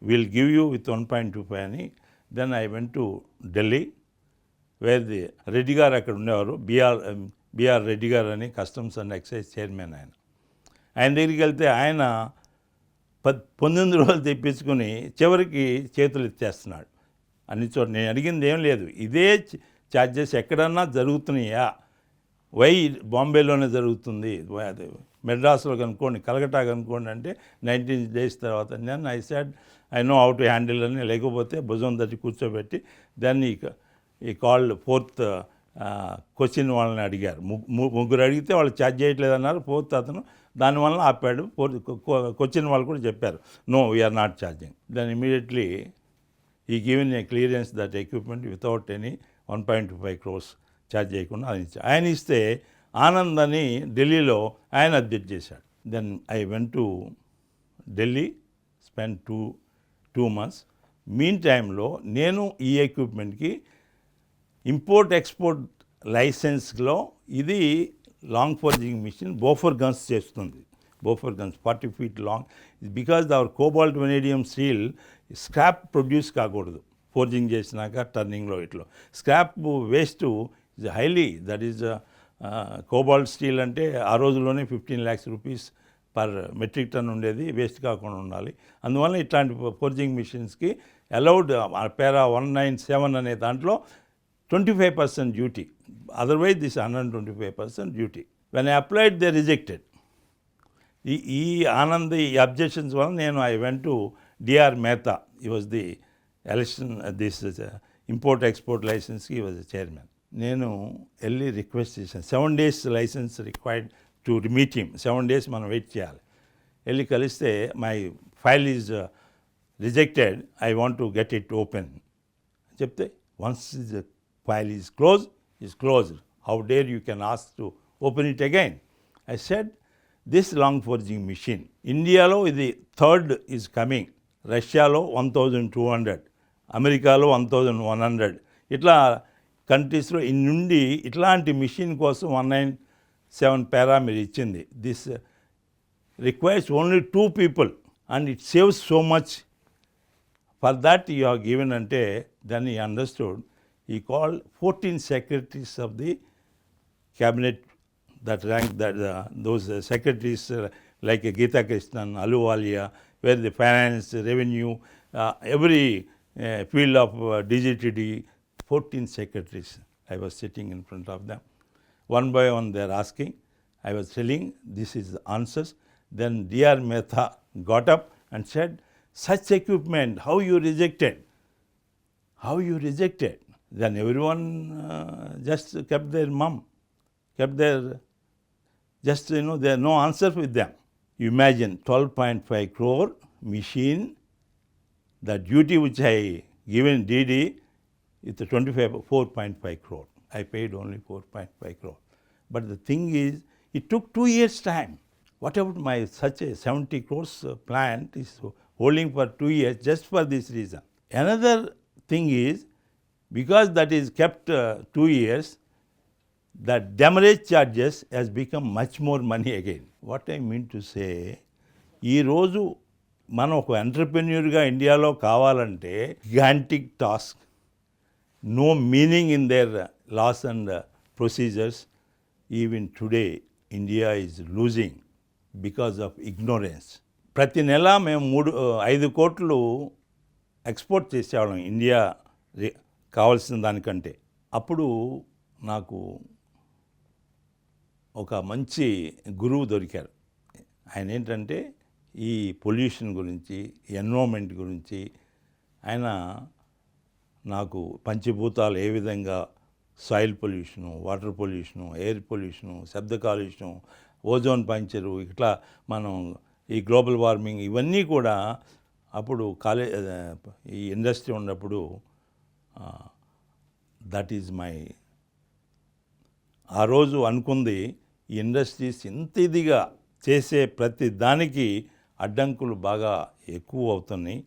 We'll give you with 1.25 అని. Then I went to Delhi, where the Reddy గారు అక్కడ ఉండేవారు. BR Reddy గారు అని customs and excise chairman ఆయన దగ్గరికి వెళ్తే ఆయన 19 రోజులు తెప్పించుకొని చివరికి చేతులు ఎత్తేస్తున్నాడు అన్ని చోట్ల. నేను అడిగింది ఏం లేదు, ఇదే ఛార్జెస్ ఎక్కడన్నా జరుగుతున్నాయా? వై బాంబేలోనే జరుగుతుంది, మెడ్రాస్లో కనుక్కోండి, కలకట్టా కనుక్కోండి అంటే 19 days తర్వాత నేను I said I know how to handle అని. లేకపోతే భుజం తట్టి కూర్చోబెట్టి దాన్ని ఈ కాల్డ్ 4th క్వశ్చన్ వాళ్ళని అడిగారు. ముగ్గురు అడిగితే వాళ్ళు ఛార్జ్ చేయట్లేదన్నారు. 4th అతను దానివల్ల ఆపాడు. క్వశ్చన్ వాళ్ళు కూడా చెప్పారు, no we are not charging. Then immediately he given a clearance that equipment without any 1.25 crores charge చేయకుండా ఆయన ఇస్తే ఆనంద్ అని ఢిల్లీలో ఆయన అబ్జెక్ట్ చేశాడు. Then I went to Delhi, spend 2 months. Mean టైంలో నేను ఈ ఎక్విప్మెంట్కి ఇంపోర్ట్ ఎక్స్పోర్ట్ లైసెన్స్లో ఇది long forging machine Bofors guns చేస్తుంది. బోఫర్ గన్స్ 40 feet లాంగ్. Because our cobalt vanadium steel scrap produce కాకూడదు ఫోర్జింగ్ చేసినాక టర్నింగ్లో. ఇట్లో scrap waste is highly, that is cobalt steel అంటే ఆ రోజుల్లోనే 15 lakhs rupees per metric ton ఉండేది వేస్ట్ కాకుండా ఉండాలి. అందువల్ల ఇట్లాంటి ఫోర్జింగ్ మిషన్స్కి అలౌడ్ పేరా 197 అనే దాంట్లో 25% duty, otherwise this 125% duty. When I applied they rejected. ఈ ఆనంద్ ఈ అబ్జెక్షన్స్ వల్ల నేను I went to D R Mehta. He was the election this import export లైసెన్స్కి ఈ వాజ్ చైర్మన్. నేను వెళ్ళి రిక్వెస్ట్ చేశాను. 7 days license required to meet him. 7 days మనం wait చేయాలి. వెళ్ళి కలిస్తే my file is rejected, I want to get it open చెప్తే, once the file is closed, how dare you can ask to open it again. I said this long forging machine ఇండియాలో ఇది 3rd is coming. రష్యాలో 1200, అమెరికాలో 1100, ఇట్లా కంట్రీస్లో నుండి ఇట్లాంటి machine కోసం 197 పేరా మీరు ఇచ్చింది. This requires only 2 people and it saves so much. For that you have given అంటే దెన్ ఈ అండర్స్టూడ్. ఈ called 14 secretaries of the cabinet that rank that those secretaries like Geeta Krishnan, Ahluwalia, where the finance, revenue, every field of DGTD, 14 secretaries. I was sitting in front of them. One by one they are asking. I was telling this is the answers. Then D.R. Mehta got up and said, such equipment, how you rejected? How you rejected? Then everyone just kept their mum, kept their, just there are no answer with them. You imagine 12.5 crore machine, the duty which I given DD, it's 4.5 crore. I paid only 4.5 crore. But the thing is, it took 2 years time. What about my such a 70 crores plant is holding for 2 years just for this reason. Another thing is, because that is kept 2 years, the demurrage charges has become much more money again. What I mean to say, ఈ రోజు మనం ఒక ఎంటర్ప్రెన్యూర్గా ఇండియాలో కావాలంటే గిగాంటిక్ task, no meaning in their laws and procedures. Even today, India is losing because of ignorance. ప్రతి నెల మేము 5 కోట్లు ఎక్స్పోర్ట్ చేసేవాళ్ళం ఇండియా కావాల్సిన దానికంటే. అప్పుడు నాకు ఒక మంచి గురువు దొరికారు. ఆయన ఏంటంటే ఈ పొల్యూషన్ గురించి, ఎన్విరాన్మెంట్ గురించి ఆయన నాకు పంచభూతాలు ఏ విధంగా, soil pollution, water pollution, air pollution, శబ్ద కాలుష్యం, ఓజోన్ పంచరు, ఇట్లా మనం ఈ గ్లోబల్ వార్మింగ్ ఇవన్నీ కూడా అప్పుడు ఈ ఇండస్ట్రీ ఉన్నప్పుడు దట్ ఈజ్ మై, ఆ రోజు అనుకుంది ఈ ఇండస్ట్రీస్ ఇంత ఇదిగా చేసే ప్రతి దానికి అడ్డంకులు బాగా ఎక్కువ అవుతున్నాయి.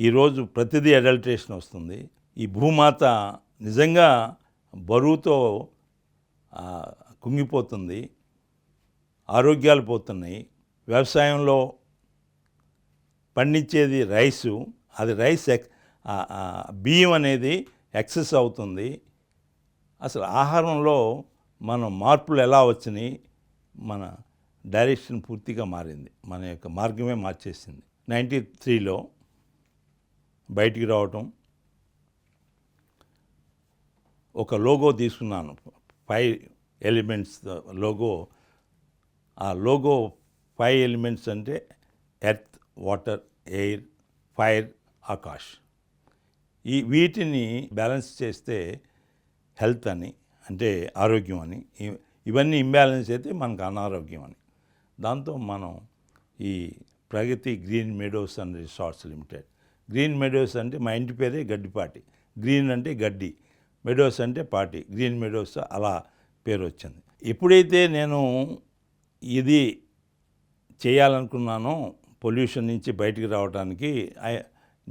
ఈరోజు ప్రతిదీ అడల్ట్రేషన్ వస్తుంది. ఈ భూమాత నిజంగా బరువుతో కుంగిపోతుంది, ఆరోగ్యాలు పోతున్నాయి. వ్యవసాయంలో పండించేది రైసు, అది బియ్యం అనేది ఎక్సెస్ అవుతుంది. అసలు ఆహారంలో మనం మార్పులు ఎలా వచ్చినాయి, మన డైరెక్షన్ పూర్తిగా మారింది, మన యొక్క మార్గమే మార్చేసింది. 93లో బయటికి రావటం, ఒక లోగో తీసుకున్నాను, 5 elements లోగో. ఆ లోగో 5 elements అంటే earth, water, air, fire, Akash. వీటిని బ్యాలెన్స్ చేస్తే హెల్త్ అని, అంటే ఆరోగ్యం అని. ఇవన్నీ ఇంబ్యాలెన్స్ అయితే మనకు అనారోగ్యం అని. దాంతో మనం ఈ Pragati green Meadows and resorts Limited, Green Meadows అంటే మా ఇంటి పేరే గడ్డిపాటి, గ్రీన్ అంటే గడ్డి, మెడోస్ అంటే పాటి, గ్రీన్ మెడోస్ అలా పేరు వచ్చింది. ఎప్పుడైతే నేను ఇది చేయాలనుకున్నానో పొల్యూషన్ నుంచి బయటికి రావడానికి,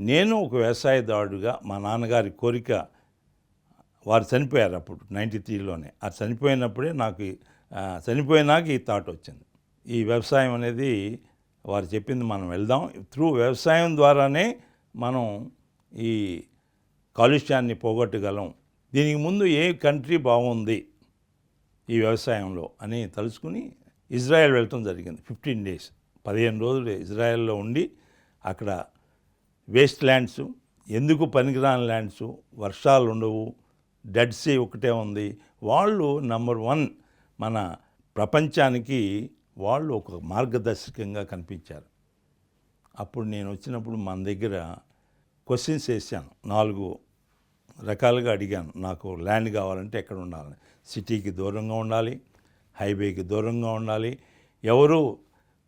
నేను ఒక వ్యవసాయదారుడుగా మా నాన్నగారి కోరిక, వారు చనిపోయారు అప్పుడు 93లోనే. అది చనిపోయినప్పుడే నాకు చనిపోయినాక ఈ థాట్ వచ్చింది. ఈ వ్యవసాయం అనేది వారు చెప్పింది మనం వెళ్దాం, త్రూ వ్యవసాయం ద్వారానే మనం ఈ కాలుష్యాన్ని పోగొట్టగలం. దీనికి ముందు ఏ కంట్రీ బాగుంది ఈ వ్యవసాయంలో అని తలుచుకుని ఇజ్రాయెల్ వెళ్ళటం జరిగింది. 15 డేస్ 15 రోజులు ఇజ్రాయెల్లో ఉండి అక్కడ వేస్ట్ ల్యాండ్స్, ఎందుకు పనికిరాని ల్యాండ్స్, వర్షాలు ఉండవు, డెడ్ సీ ఒకటే ఉంది. వాళ్ళు నంబర్ 1 మన ప్రపంచానికి వాళ్ళు ఒక మార్గదర్శకంగా కనిపించారు. అప్పుడు నేను వచ్చినప్పుడు మన దగ్గర క్వశ్చన్స్ వేసాను, 4 రకాలుగా అడిగాను. నాకు ల్యాండ్ కావాలంటే ఎక్కడ ఉండాలని, సిటీకి దూరంగా ఉండాలి, హైవేకి దూరంగా ఉండాలి, ఎవరు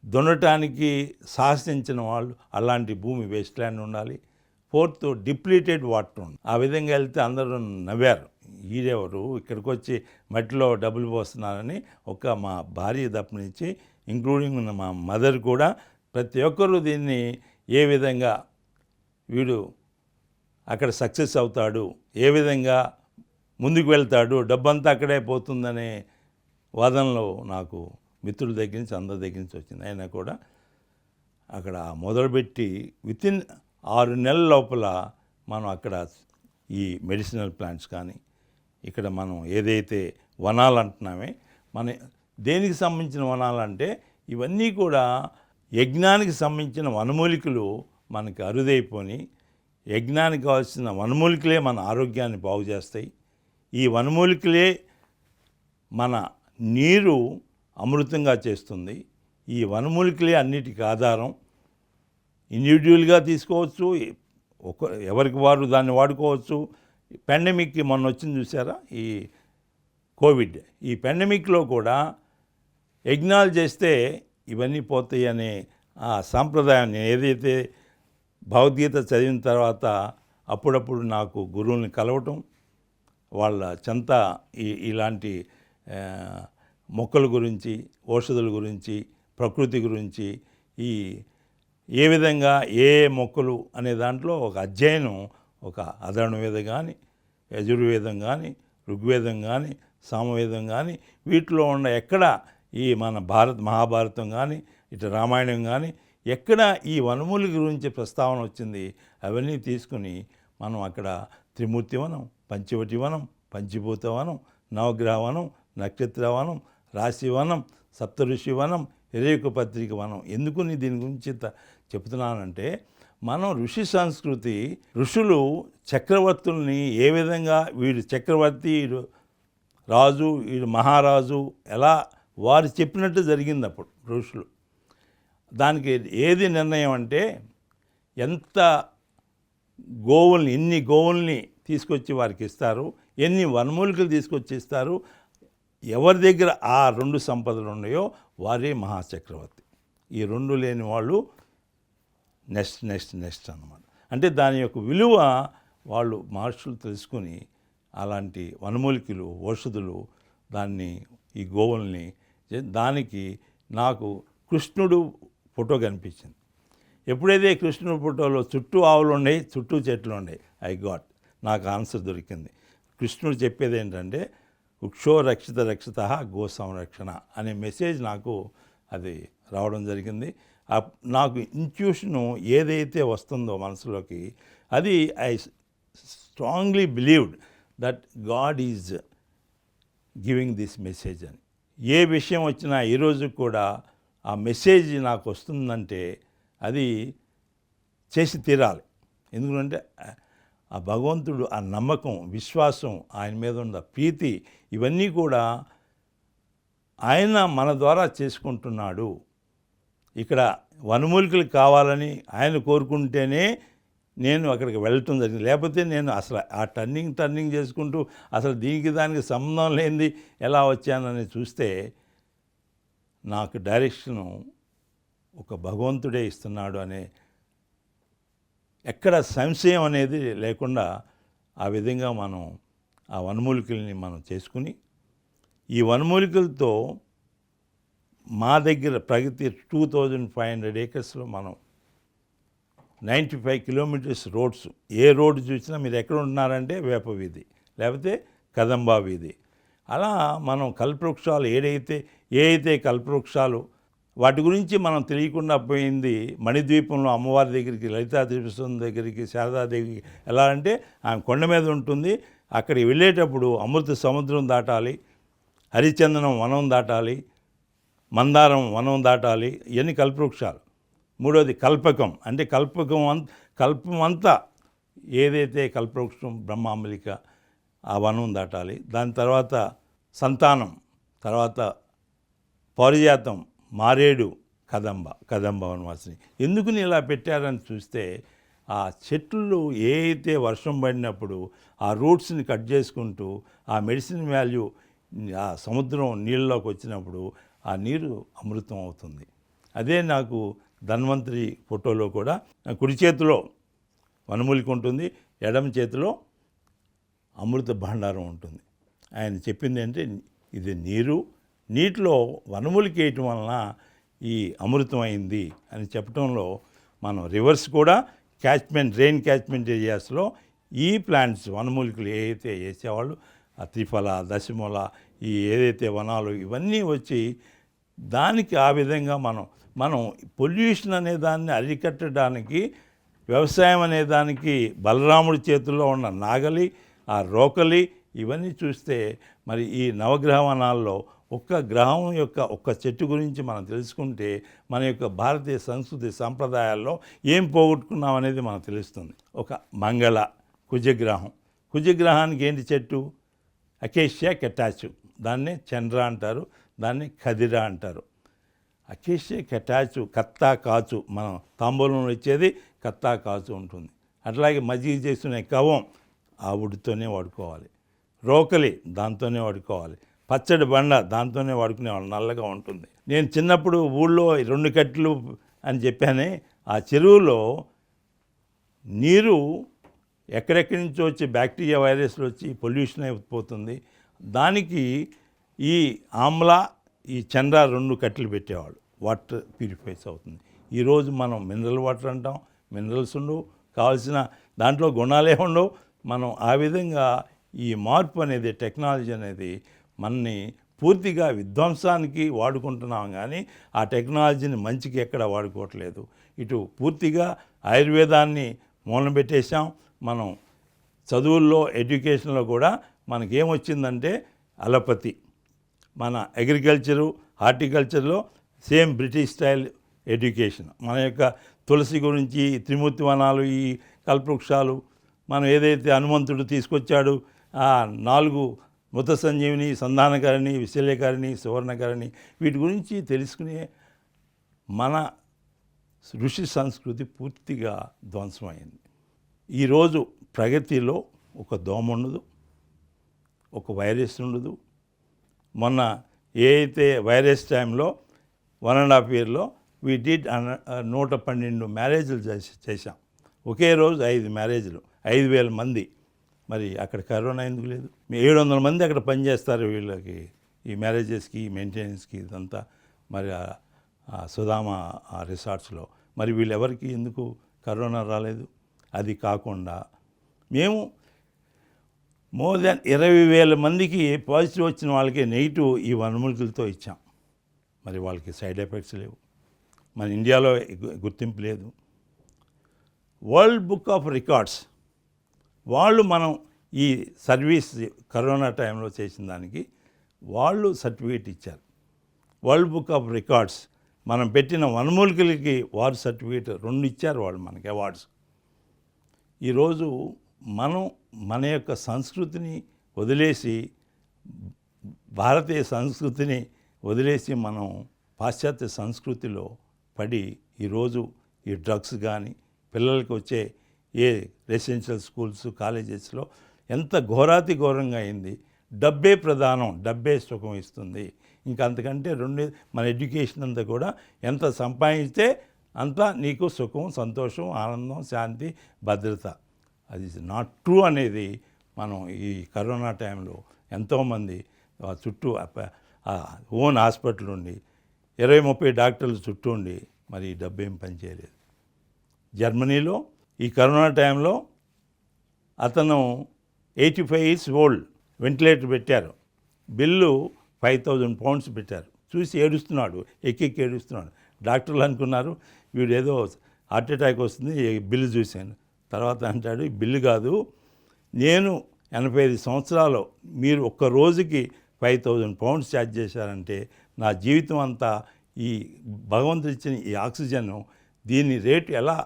దున్నటానికి సాహసించిన వాళ్ళు అలాంటి భూమి వేస్ట్ ల్యాండ్ ఉండాలి, 4th డిప్లీటెడ్ వాటర్ ఉంది. ఆ విధంగా వెళ్తే అందరూ నవ్వారు, ఈడెవరు ఇక్కడికి వచ్చి మట్టిలో డబ్బులు పోస్తున్నారని. ఒక మా భార్య తప్పనించి ఇంక్లూడింగ్ మా మదర్ కూడా ప్రతి ఒక్కరూ దీన్ని ఏ విధంగా వీడు అక్కడ సక్సెస్ అవుతాడు, ఏ విధంగా ముందుకు వెళ్తాడు, డబ్బంతా అక్కడే పోతుందనే వాదనలో నాకు మిత్రుల దగ్గర నుంచి అందరి దగ్గర నుంచి వచ్చింది. అయినా కూడా అక్కడ మొదలుపెట్టి వితిన్ 6 నెలల లోపల మనం అక్కడ ఈ మెడిసినల్ ప్లాంట్స్ కానీ, ఇక్కడ మనం ఏదైతే వనాలు అంటున్నామే, మన దేనికి సంబంధించిన వనాలంటే ఇవన్నీ కూడా యజ్ఞానికి సంబంధించిన వనమూలికలు మనకి అరుదైపోయి, యజ్ఞానికి కావాల్సిన వనమూలికలే మన ఆరోగ్యాన్ని బాగు చేస్తాయి. ఈ వనమూలికలే మన నీరు అమృతంగా చేస్తుంది. ఈ వనమూలికలే అన్నిటికీ ఆధారం. ఇండివిజువల్గా తీసుకోవచ్చు, ఎవరికి వారు దాన్ని వాడుకోవచ్చు. పాండమిక్కి మొన్న వచ్చింది చూసారా, ఈ కోవిడ్, ఈ పాండమిక్లో కూడా యజ్ఞాలు చేస్తే ఇవన్నీ పోతాయి అనే ఆ సాంప్రదాయాన్ని ఏదైతే భగవద్గీత చదివిన తర్వాత అప్పుడప్పుడు నాకు గురువుల్ని కలవటం, వాళ్ళ చెంత ఇలాంటి మొక్కల గురించి, ఔషధుల గురించి, ప్రకృతి గురించి, ఈ ఏ విధంగా ఏ మొక్కలు అనే దాంట్లో ఒక అధ్యయనం, ఒక అధర్వణవేదం కానీ, యజుర్వేదం కానీ, ఋగ్వేదం కానీ, సామవేదం కానీ, వీటిలో ఉన్న ఎక్కడ ఈ మన మహాభారతం కానీ, ఇటు రామాయణం కానీ, ఎక్కడ ఈ వనమూలిక గురించి ప్రస్తావన వచ్చింది అవన్నీ తీసుకుని మనం అక్కడ త్రిమూర్తి వనం, పంచవటి వనం, పంచభూత వనం, నవగ్రహ వనం, నక్షత్ర వనం, రాశి వనం, సప్తఋషి వనం, హిరయక పత్రిక వనం. ఎందుకు దీని గురించి చెప్తున్నానంటే, మనం ఋషి సంస్కృతి, ఋషులు చక్రవర్తుల్ని ఏ విధంగా, వీడు చక్రవర్తి, వీడు రాజు, వీడు మహారాజు, ఎలా వారు చెప్పినట్టు జరిగింది అప్పుడు ఋషులు. దానికి ఏది నిర్ణయం అంటే, ఎంత గోవుల్ని, ఎన్ని గోవుల్ని తీసుకొచ్చి వారికి ఇస్తారు, ఎన్ని వనమూలికలు తీసుకొచ్చి ఇస్తారు, ఎవరి దగ్గర ఆ 2 సంపదలు ఉన్నాయో వారే మహాచక్రవర్తి. ఈ 2 లేని వాళ్ళు నెక్స్ట్ అన్నమాట. అంటే దాని యొక్క విలువ వాళ్ళు మహర్షులు తెలుసుకుని అలాంటి వనమూలికలు, ఔషధులు, దాన్ని ఈ గోవుల్ని, దానికి నాకు కృష్ణుడు ఫోటో కనిపించింది. ఎప్పుడైతే కృష్ణుడి ఫోటోలో చుట్టూ ఆవులు ఉన్నాయి, చుట్టూ చెట్లు ఉన్నాయి, నాకు ఆన్సర్ దొరికింది. కృష్ణుడు చెప్పేది ఏంటంటే, వృక్షో రక్షిత రక్షిత గో సంరక్షణ అనే మెసేజ్ నాకు అది రావడం జరిగింది. నాకు ఇంట్యూషను ఏదైతే వస్తుందో మనసులోకి, అది I strongly believed that God is giving this message అని. ఏ విషయం వచ్చినా ఈరోజు కూడా ఆ మెసేజ్ నాకు వస్తుందంటే అది చేసి తీరాలి. ఎందుకంటే ఆ భగవంతుడు, ఆ నమ్మకం, విశ్వాసం, ఆయన మీద ఉన్న ప్రీతి, ఇవన్నీ కూడా ఆయన మన ద్వారా చేసుకుంటున్నాడు. ఇక్కడ వనమూలికలు కావాలని ఆయన కోరుకుంటేనే నేను అక్కడికి వెళ్ళటం జరిగింది. లేకపోతే నేను అసలు ఆ టర్నింగ్ చేసుకుంటూ అసలు దీనికి దానికి సంబంధం లేనిది ఎలా వచ్చానని చూస్తే, నాకు డైరెక్షను ఒక భగవంతుడే ఇస్తున్నాడు అనే ఎక్కడ సంశయం అనేది లేకుండా ఆ విధంగా మనం ఆ వనమూలికల్ని మనం చేసుకుని, ఈ వనమూలికలతో మా దగ్గర ప్రగతి 2500 ఏకర్స్లో మనం 95 కిలోమీటర్స్ రోడ్స్, ఏ రోడ్డు చూసినా మీరు ఎక్కడ ఉంటున్నారంటే వేప వీధి, లేకపోతే కదంబా వీధి, అలా మనం కల్పవృక్షాలు ఏ అయితే కల్పవృక్షాలు వాటి గురించి మనం తెలియకుండా పోయింది. మణిద్వీపంలో అమ్మవారి దగ్గరికి, లలితా త్రిపురసుందరి దగ్గరికి, శారదాదేవికి ఎలా అంటే ఆమె కొండ మీద ఉంటుంది. అక్కడికి వెళ్ళేటప్పుడు అమృత సముద్రం దాటాలి, హరిచందనం వనం దాటాలి, మందారం వనం దాటాలి, ఇవన్నీ కల్పవృక్షాలు. మూడోది కల్పకం, అంటే కల్పం అంతా ఏదైతే కల్పవృక్షం బ్రహ్మాంబలిక ఆ వనం దాటాలి. దాని తర్వాత సంతానం, తర్వాత పారిజాతం, మారేడు, కదంబ వనవాసిని. ఎందుకు ఇలా పెట్టారని చూస్తే ఆ చెట్లు ఏ అయితే వర్షం పడినప్పుడు ఆ రూట్స్ని కట్ చేసుకుంటూ ఆ మెడిసిన్ వాల్యూ ఆ సముద్రం నీళ్ళలోకి వచ్చినప్పుడు ఆ నీరు అమృతం అవుతుంది. అదే నాకు ధన్వంతరి ఫోటోలో కూడా కుడి చేతిలో వనమూలిక ఉంటుంది, ఎడమ చేతిలో అమృత భాండారం ఉంటుంది. ఆయన చెప్పింది అంటే ఇది నీటిలో వనమూలిక వేయటం వలన ఈ అమృతం అయింది అని చెప్పడంలో మనం రివర్స్ కూడా రెయిన్ క్యాచ్మెంట్ ఏరియాస్లో ఈ ప్లాంట్స్ వనమూలికలు ఏదైతే వేసేవాళ్ళు ఆ త్రిఫల, దశమూల, ఈ ఏదైతే వనాలు ఇవన్నీ వచ్చి దానికి ఆ విధంగా మనం పొల్యూషన్ అనే దాన్ని అరికట్టడానికి వ్యవసాయం అనే దానికి బలరాముడి చేతుల్లో ఉన్న నాగలి, ఆ రోకలి ఇవన్నీ చూస్తే మరి ఈ నవగ్రహ వనాల్లో ఒక్క గ్రహం యొక్క ఒక్క చెట్టు గురించి మనం తెలుసుకుంటే మన యొక్క భారతీయ సంస్కృతి సంప్రదాయాల్లో ఏం పోగొట్టుకున్నాం అనేది మనకు తెలుస్తుంది. ఒక మంగళ కుజగ్రహానికి ఏంటి చెట్టు? అకేషియా కెటాచు, దాన్నే చంద్ర అంటారు, దాన్ని ఖదిర అంటారు. అకేషియా కెటాచు, కత్తా కాచు, మనం తాంబూలంలో ఇచ్చేది కత్తా కాచు ఉంటుంది. అట్లాగే మజ్జిగ చేసుకునే కవం ఆ వుడ్తోనే వాడుకోవాలి. రోకలి దాంతోనే వాడుకోవాలి. పచ్చడి బండ దాంతోనే వాడుకునేవాళ్ళు, నల్లగా ఉంటుంది. నేను చిన్నప్పుడు ఊళ్ళో 2 కట్టెలు అని చెప్పానే, ఆ చెరువులో నీరు ఎక్కడెక్కడి నుంచో వచ్చి బ్యాక్టీరియా వైరస్లు వచ్చి పొల్యూషన్ అయిపోతుంది. దానికి ఈ ఆమ్లా, ఈ చంద్ర 2 కట్టెలు పెట్టేవాళ్ళు, వాటర్ ప్యూరిఫైస్ అవుతుంది. ఈరోజు మనం మినరల్ వాటర్ అంటాం, మినరల్స్ ఉండవు, కావాల్సిన దాంట్లో గుణాలే ఉండవు. మనం ఆ విధంగా ఈ మార్పు అనేది, టెక్నాలజీ అనేది మనని పూర్తిగా విధ్వంసానికి వాడుకుంటున్నాం, కానీ ఆ టెక్నాలజీని మంచికి ఎక్కడ వాడుకోవట్లేదు. ఇటు పూర్తిగా ఆయుర్వేదాన్ని మూలం పెట్టేశాం. మనం చదువుల్లో, ఎడ్యుకేషన్లో కూడా మనకేమొచ్చిందంటే అలోపతి. మన అగ్రికల్చరు, హార్టికల్చర్లో సేమ్ బ్రిటిష్ స్టైల్ ఎడ్యుకేషన్. మన యొక్క తులసి గురించి, త్రిమూర్తి వనాలు, ఈ కల్పవృక్షాలు, మనం ఏదైతే హనుమంతుడు తీసుకొచ్చాడు ఆ 4 మృత సంజీవిని, సంధానకారిణి, విశల్యకారిణి, సువర్ణకారిణి, వీటి గురించి తెలుసుకునే మన ఋషి సంస్కృతి పూర్తిగా ధ్వంసమైంది. ఈరోజు ప్రగతిలో ఒక దోమ ఉండదు, ఒక వైరస్ ఉండదు. మొన్న ఏ అయితే వైరస్ టైంలో 1.5 yearలో వీ డిడ్ 112 మ్యారేజ్లు చేశాం. ఒకే రోజు 5 మ్యారేజ్లు, 5,000 మంది. మరి అక్కడ కరోనా ఎందుకు లేదు? 700 మంది అక్కడ పనిచేస్తారు వీళ్ళకి, ఈ మ్యారేజెస్కి, మెయింటెనెన్స్కి, ఇదంతా. మరి సుధామ రిసార్ట్స్లో మరి వీళ్ళెవరికి ఎందుకు కరోనా రాలేదు? అది కాకుండా మేము మోర్ దాన్ 20,000 మందికి పాజిటివ్ వచ్చిన వాళ్ళకి నెగిటివ్ ఈ వనమూలికలతో ఇచ్చాం. మరి వాళ్ళకి సైడ్ ఎఫెక్ట్స్ లేవు, మన ఇండియాలో గుర్తింపు లేదు. వరల్డ్ బుక్ ఆఫ్ రికార్డ్స్ వాళ్ళు మనం ఈ సర్వీస్ కరోనా టైంలో చేసిన దానికి వాళ్ళు సర్టిఫికేట్ ఇచ్చారు. వరల్డ్ బుక్ ఆఫ్ రికార్డ్స్ మనం పెట్టిన వనమూలికలకి వారు సర్టిఫికేట్ 2 ఇచ్చారు వాళ్ళు మనకి అవార్డ్స్. ఈరోజు మనం మన యొక్క సంస్కృతిని వదిలేసి, భారతీయ సంస్కృతిని వదిలేసి మనం పాశ్చాత్య సంస్కృతిలో పడి ఈరోజు ఈ డ్రగ్స్ కానీ, పిల్లలకి వచ్చే ఏ రెసిడెన్షియల్ స్కూల్స్, కాలేజెస్లో ఎంత ఘోరాతి ఘోరంగా అయింది. డబ్బే ప్రధానం, డబ్బే సుఖం ఇస్తుంది. ఇంకా అంతకంటే మన ఎడ్యుకేషన్ అంతా కూడా ఎంత సంపాదించితే అంత నీకు సుఖం, సంతోషం, ఆనందం, శాంతి, భద్రత. అది నాట్ ట్రూ అనేది మనం ఈ కరోనా టైంలో ఎంతోమంది చుట్టూ ఓన్ హాస్పిటల్ ఉండి 20-30 డాక్టర్లు చుట్టూ ఉండి మరి డబ్బేం పనిచేయలేదు. జర్మనీలో ఈ కరోనా టైంలో అతను 85 years old, వెంటిలేటర్ పెట్టారు, బిల్లు 5,000 pounds పెట్టారు. చూసి ఏడుస్తున్నాడు, ఎక్కి ఏడుస్తున్నాడు. డాక్టర్లు అనుకున్నారు వీడు ఏదో హార్ట్ అటాక్ వస్తుంది, బిల్లు చూశాను. తర్వాత అంటాడు, బిల్లు కాదు, నేను 85 సంవత్సరాలు మీరు ఒక్క రోజుకి 5,000 pounds ఛార్జ్ చేశారంటే నా జీవితం అంతా ఈ భగవంతుడు ఇచ్చిన ఈ ఆక్సిజన్ దీని రేటు ఎలా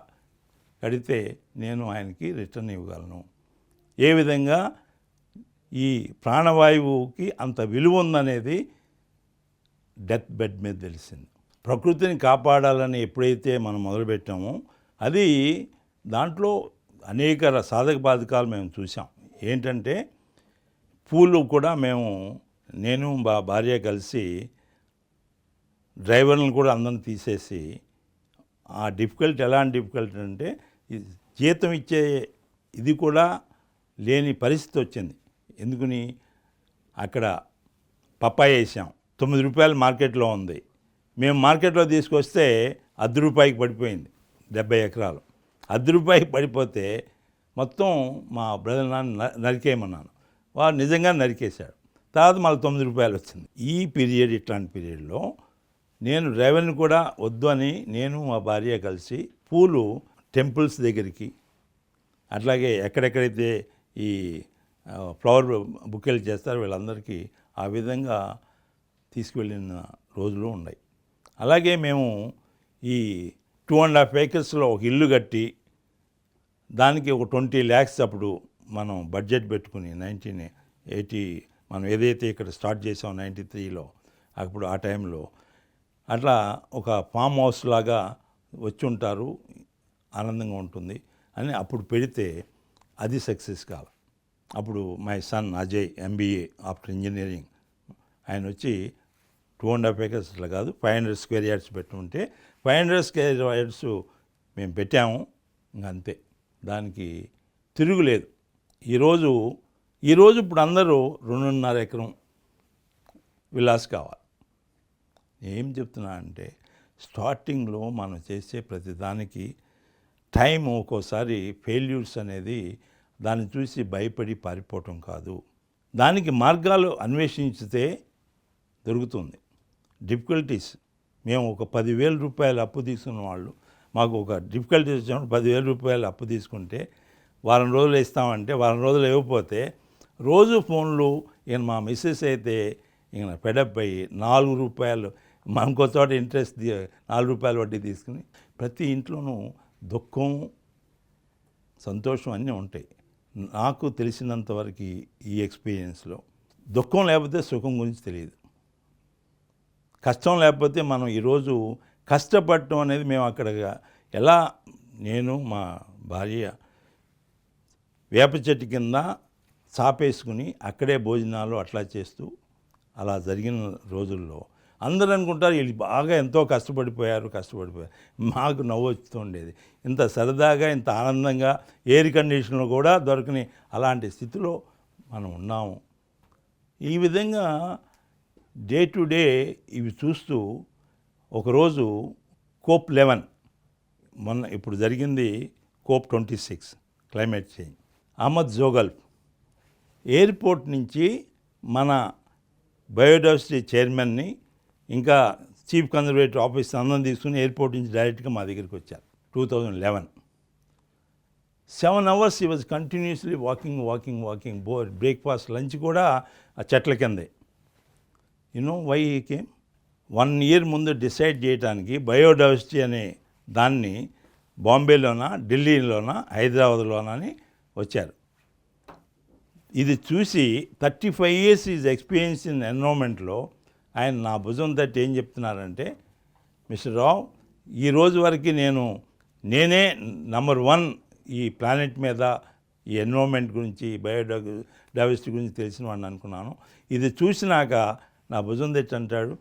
కడితే నేను ఆయనకి రిటర్న్ ఇవ్వగలను, ఏ విధంగా ఈ ప్రాణవాయువుకి అంత విలువ ఉందనేది డెత్ బెడ్ మీద తెలిసింది. ప్రకృతిని కాపాడాలని ఎప్పుడైతే మనం మొదలుపెట్టామో అది దాంట్లో అనేక సాధక బాధకాలు మేము చూసాం. ఏంటంటే పూలు కూడా నేను భార్య కలిసి డ్రైవర్లను కూడా అందరిని తీసేసి, ఆ డిఫికల్ట్ ఎలాంటి డిఫికల్ట్ అంటే జీతం ఇచ్చే ఇది కూడా లేని పరిస్థితి వచ్చింది. ఎందుకని అక్కడ పప్పాయ వేసాం, 9 రూపాయలు మార్కెట్లో ఉంది. మేము మార్కెట్లో తీసుకొస్తే ₹10 పడిపోయింది. 70 ఎకరాలు ₹10 పడిపోతే మొత్తం మా బ్రదర్ నాన్న నరికేయమన్నాను. వాడు నిజంగా నరికేశాడు. తర్వాత మళ్ళీ ₹9 వచ్చింది. ఈ పీరియడ్, ఇట్లాంటి పీరియడ్లో నేను డ్రైవర్ని కూడా వద్దు అని నేను మా భార్య కలిసి పూలు టెంపుల్స్ దగ్గరికి, అట్లాగే ఎక్కడెక్కడైతే ఈ ఫ్లవర్ బుకేలు చేస్తారో వీళ్ళందరికీ ఆ విధంగా తీసుకువెళ్ళిన రోజులు ఉన్నాయి. అలాగే మేము ఈ 2.5 acresలో ఒక ఇల్లు కట్టి దానికి ఒక 20 lakhs అప్పుడు మనం బడ్జెట్ పెట్టుకుని 1980 మనం ఏదైతే ఇక్కడ స్టార్ట్ చేసాం 93లో, అప్పుడు ఆ టైంలో అట్లా ఒక ఫామ్ హౌస్ లాగా వచ్చి ఉంటారు, ఆనందంగా ఉంటుంది అని అప్పుడు పెడితే అది సక్సెస్ కాదు. అప్పుడు my son Ajay MBA after engineering, ఆయన వచ్చి 2.5 acres కాదు 500 square yards పెట్టుకుంటే 500 square yards మేము పెట్టాము. ఇంకా అంతే, దానికి తిరుగులేదు. ఈరోజు ఇప్పుడు అందరూ 2.5 ఎకరం విలాస్ కావాలి. ఏం చెప్తున్నా అంటే స్టార్టింగ్లో మనం చేసే ప్రతిదానికి టైం, ఒక్కోసారి ఫెయిల్యూర్స్ అనేది దాన్ని చూసి భయపడి పారిపోవటం కాదు, దానికి మార్గాలు అన్వేషించితే దొరుకుతుంది. డిఫికల్టీస్, మేము ఒక 10,000 రూపాయలు అప్పు తీసుకున్న వాళ్ళు, మాకు ఒక డిఫికల్టీస్ వచ్చినప్పుడు 10,000 రూపాయలు అప్పు తీసుకుంటే వారం రోజులు ఇస్తామంటే వారం రోజులు ఇవ్వకపోతే రోజు ఫోన్లు, ఇక మా మిస్సెస్ అయితే ఇక పెడప్ అయ్యి ₹4 మనకో చోట ఇంట్రెస్ట్ ₹4 వడ్డీ తీసుకుని, ప్రతి ఇంట్లోనూ దుఃఖం సంతోషం అన్నీ ఉంటాయి. నాకు తెలిసినంతవరకు ఈ ఎక్స్పీరియన్స్లో దుఃఖం లేకపోతే సుఖం గురించి తెలియదు, కష్టం లేకపోతే మనం ఈరోజు కష్టపడటం అనేది మేము అక్కడ ఎలా, నేను మా భార్య వేప చెట్టు కింద చాపేసుకుని అక్కడే భోజనాలు అట్లా చేస్తూ అలా జరిగిన రోజుల్లో అందరూ అనుకుంటారు వీళ్ళు బాగా ఎంతో కష్టపడిపోయారు. మాకు నవ్వు వస్తూ ఉండేది. ఇంత సరదాగా, ఇంత ఆనందంగా, ఎయిర్ కండిషన్లో కూడా దొరకని అలాంటి స్థితిలో మనం ఉన్నాము. ఈ విధంగా డే టు డే ఇవి చూస్తూ ఒకరోజు COP11, మొన్న ఇప్పుడు జరిగింది COP26 క్లైమేట్ చేంజ్, అహ్మద్ జోగల్ఫ్ ఎయిర్పోర్ట్ నుంచి మన బయోడైవర్సిటీ చైర్మన్ని ఇంకా చీఫ్ కన్జర్వేటర్ ఆఫీస్ అందరం తీసుకుని ఎయిర్పోర్ట్ నుంచి డైరెక్ట్గా మా దగ్గరికి వచ్చారు. 2011 7 hours he was continuously walking, breakfast lunch కూడా ఆ చెట్ల కిందే. Why he came? 1 year ముందు డిసైడ్ చేయడానికి బయోడైవర్సిటీ అనే దాన్ని బాంబేలోనా, ఢిల్లీలోనా, హైదరాబాద్లోనా అని వచ్చారు. ఇది చూసి 35 years ఈజ్ ఎక్స్పీరియన్స్ ఇన్ ఎన్విరాన్మెంట్లో ఆయన నా భుజం తట్టి ఏం చెప్తున్నారంటే, మిస్టర్ రావు, ఈ రోజు వరకు నేనే నంబర్ 1 ఈ ప్లానెట్ మీద ఈ ఎన్విరాన్మెంట్ గురించి, బయోడైవర్సిటీ గురించి తెలిసిన వాడిని అనుకున్నాను. ఇది చూసినాక నా భుజం తట్టి అంటాడు,